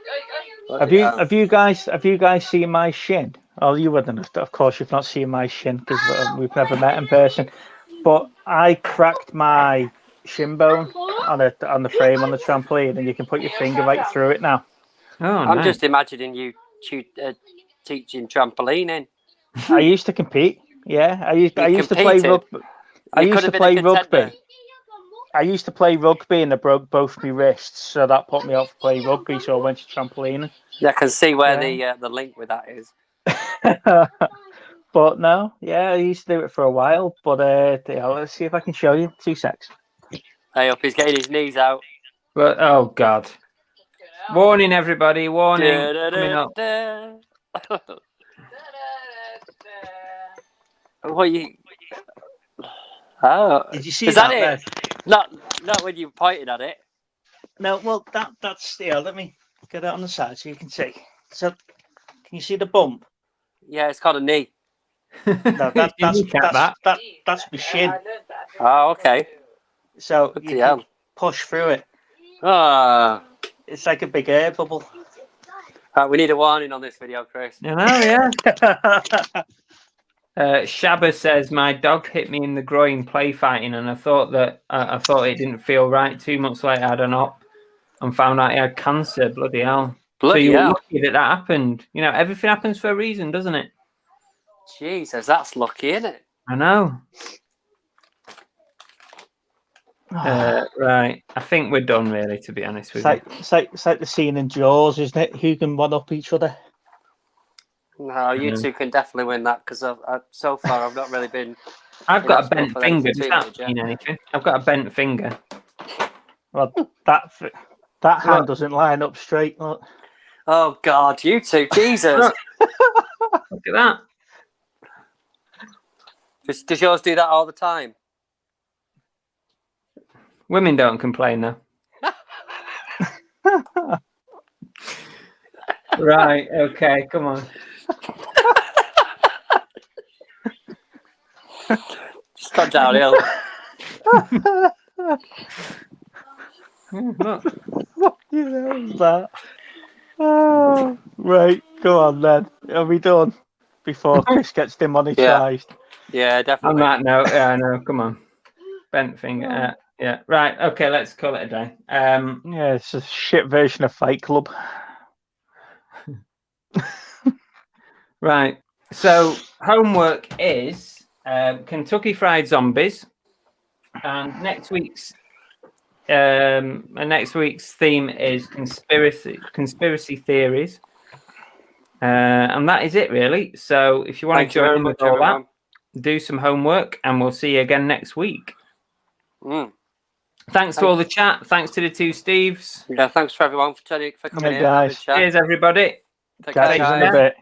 Have you guys seen my shin? Oh, you wouldn't. Of course, you've not seen my shin because we've never met in person. But I cracked my shin bone on the frame on the trampoline, and you can put your finger right through it now. Oh, I'm nice. just imagining you teaching trampolining. I used to compete. Yeah, I used to play competed? rugby. I You used could to have been a play contender. rugby. I used to play rugby, and I broke both my wrists, so that put me off playing rugby. So I went to trampolining. Yeah, I can see where the link with that is. But no, yeah, I used to do it for a while. But let's see if I can show you. 2 secs. Hey, up, he's getting his knees out. But, oh, God. Warning, everybody. Warning. Coming up. What you? Oh, Did you see is that that? it? Not when you pointed at it. No, well, that's let me get it on the side so you can see. So, can you see the bump? Yeah, it's called a knee. No, that's my shin. Oh, okay. So What you the can hell? push through it. Ah, It's like a big air bubble. we need a warning on this video, Chris. I know, yeah. Shabba says my dog hit me in the groin play fighting, and I thought it didn't feel right. 2 months later, I had an op and found out he had cancer. Bloody hell! Bloody so you were hell. lucky that happened. You know, everything happens for a reason, doesn't it? Jesus, that's lucky, isn't it? I know. Right. I think we're done, really, to be honest with you. It's like the scene in Jaws, isn't it? Who can one up each other? No, you two can definitely win that because so far I've not really been. I've in got a hospital bent for finger. anything Does too that major. mean anything? I've got a bent finger. Well, that hand doesn't line up straight. Look. Oh God, you two, Jesus! Look at that. Does yours do that all the time? Women don't complain, though. Right. Okay. Come on. Just got downhill. Look. What the hell is that? Oh, right, go on then. Are we done? Before Chris gets demonetised. Yeah, On definitely. that note, yeah, I know. Come on. Bent finger. Yeah. Right. Okay. Let's call it a day. Yeah, it's a shit version of Fight Club. Right. So homework is Kentucky Fried Zombies, and next week's theme is conspiracy theories, and that is it really. So if you want Thank to you very join in much, with all everyone. that, do some homework, and we'll see you again next week. Mm. Thanks to all the chat. Thanks to the two Steves. Yeah, thanks for everyone for coming Yeah, in and having a guys. chat. Cheers, everybody. Take Catch care, you in guys. a bit.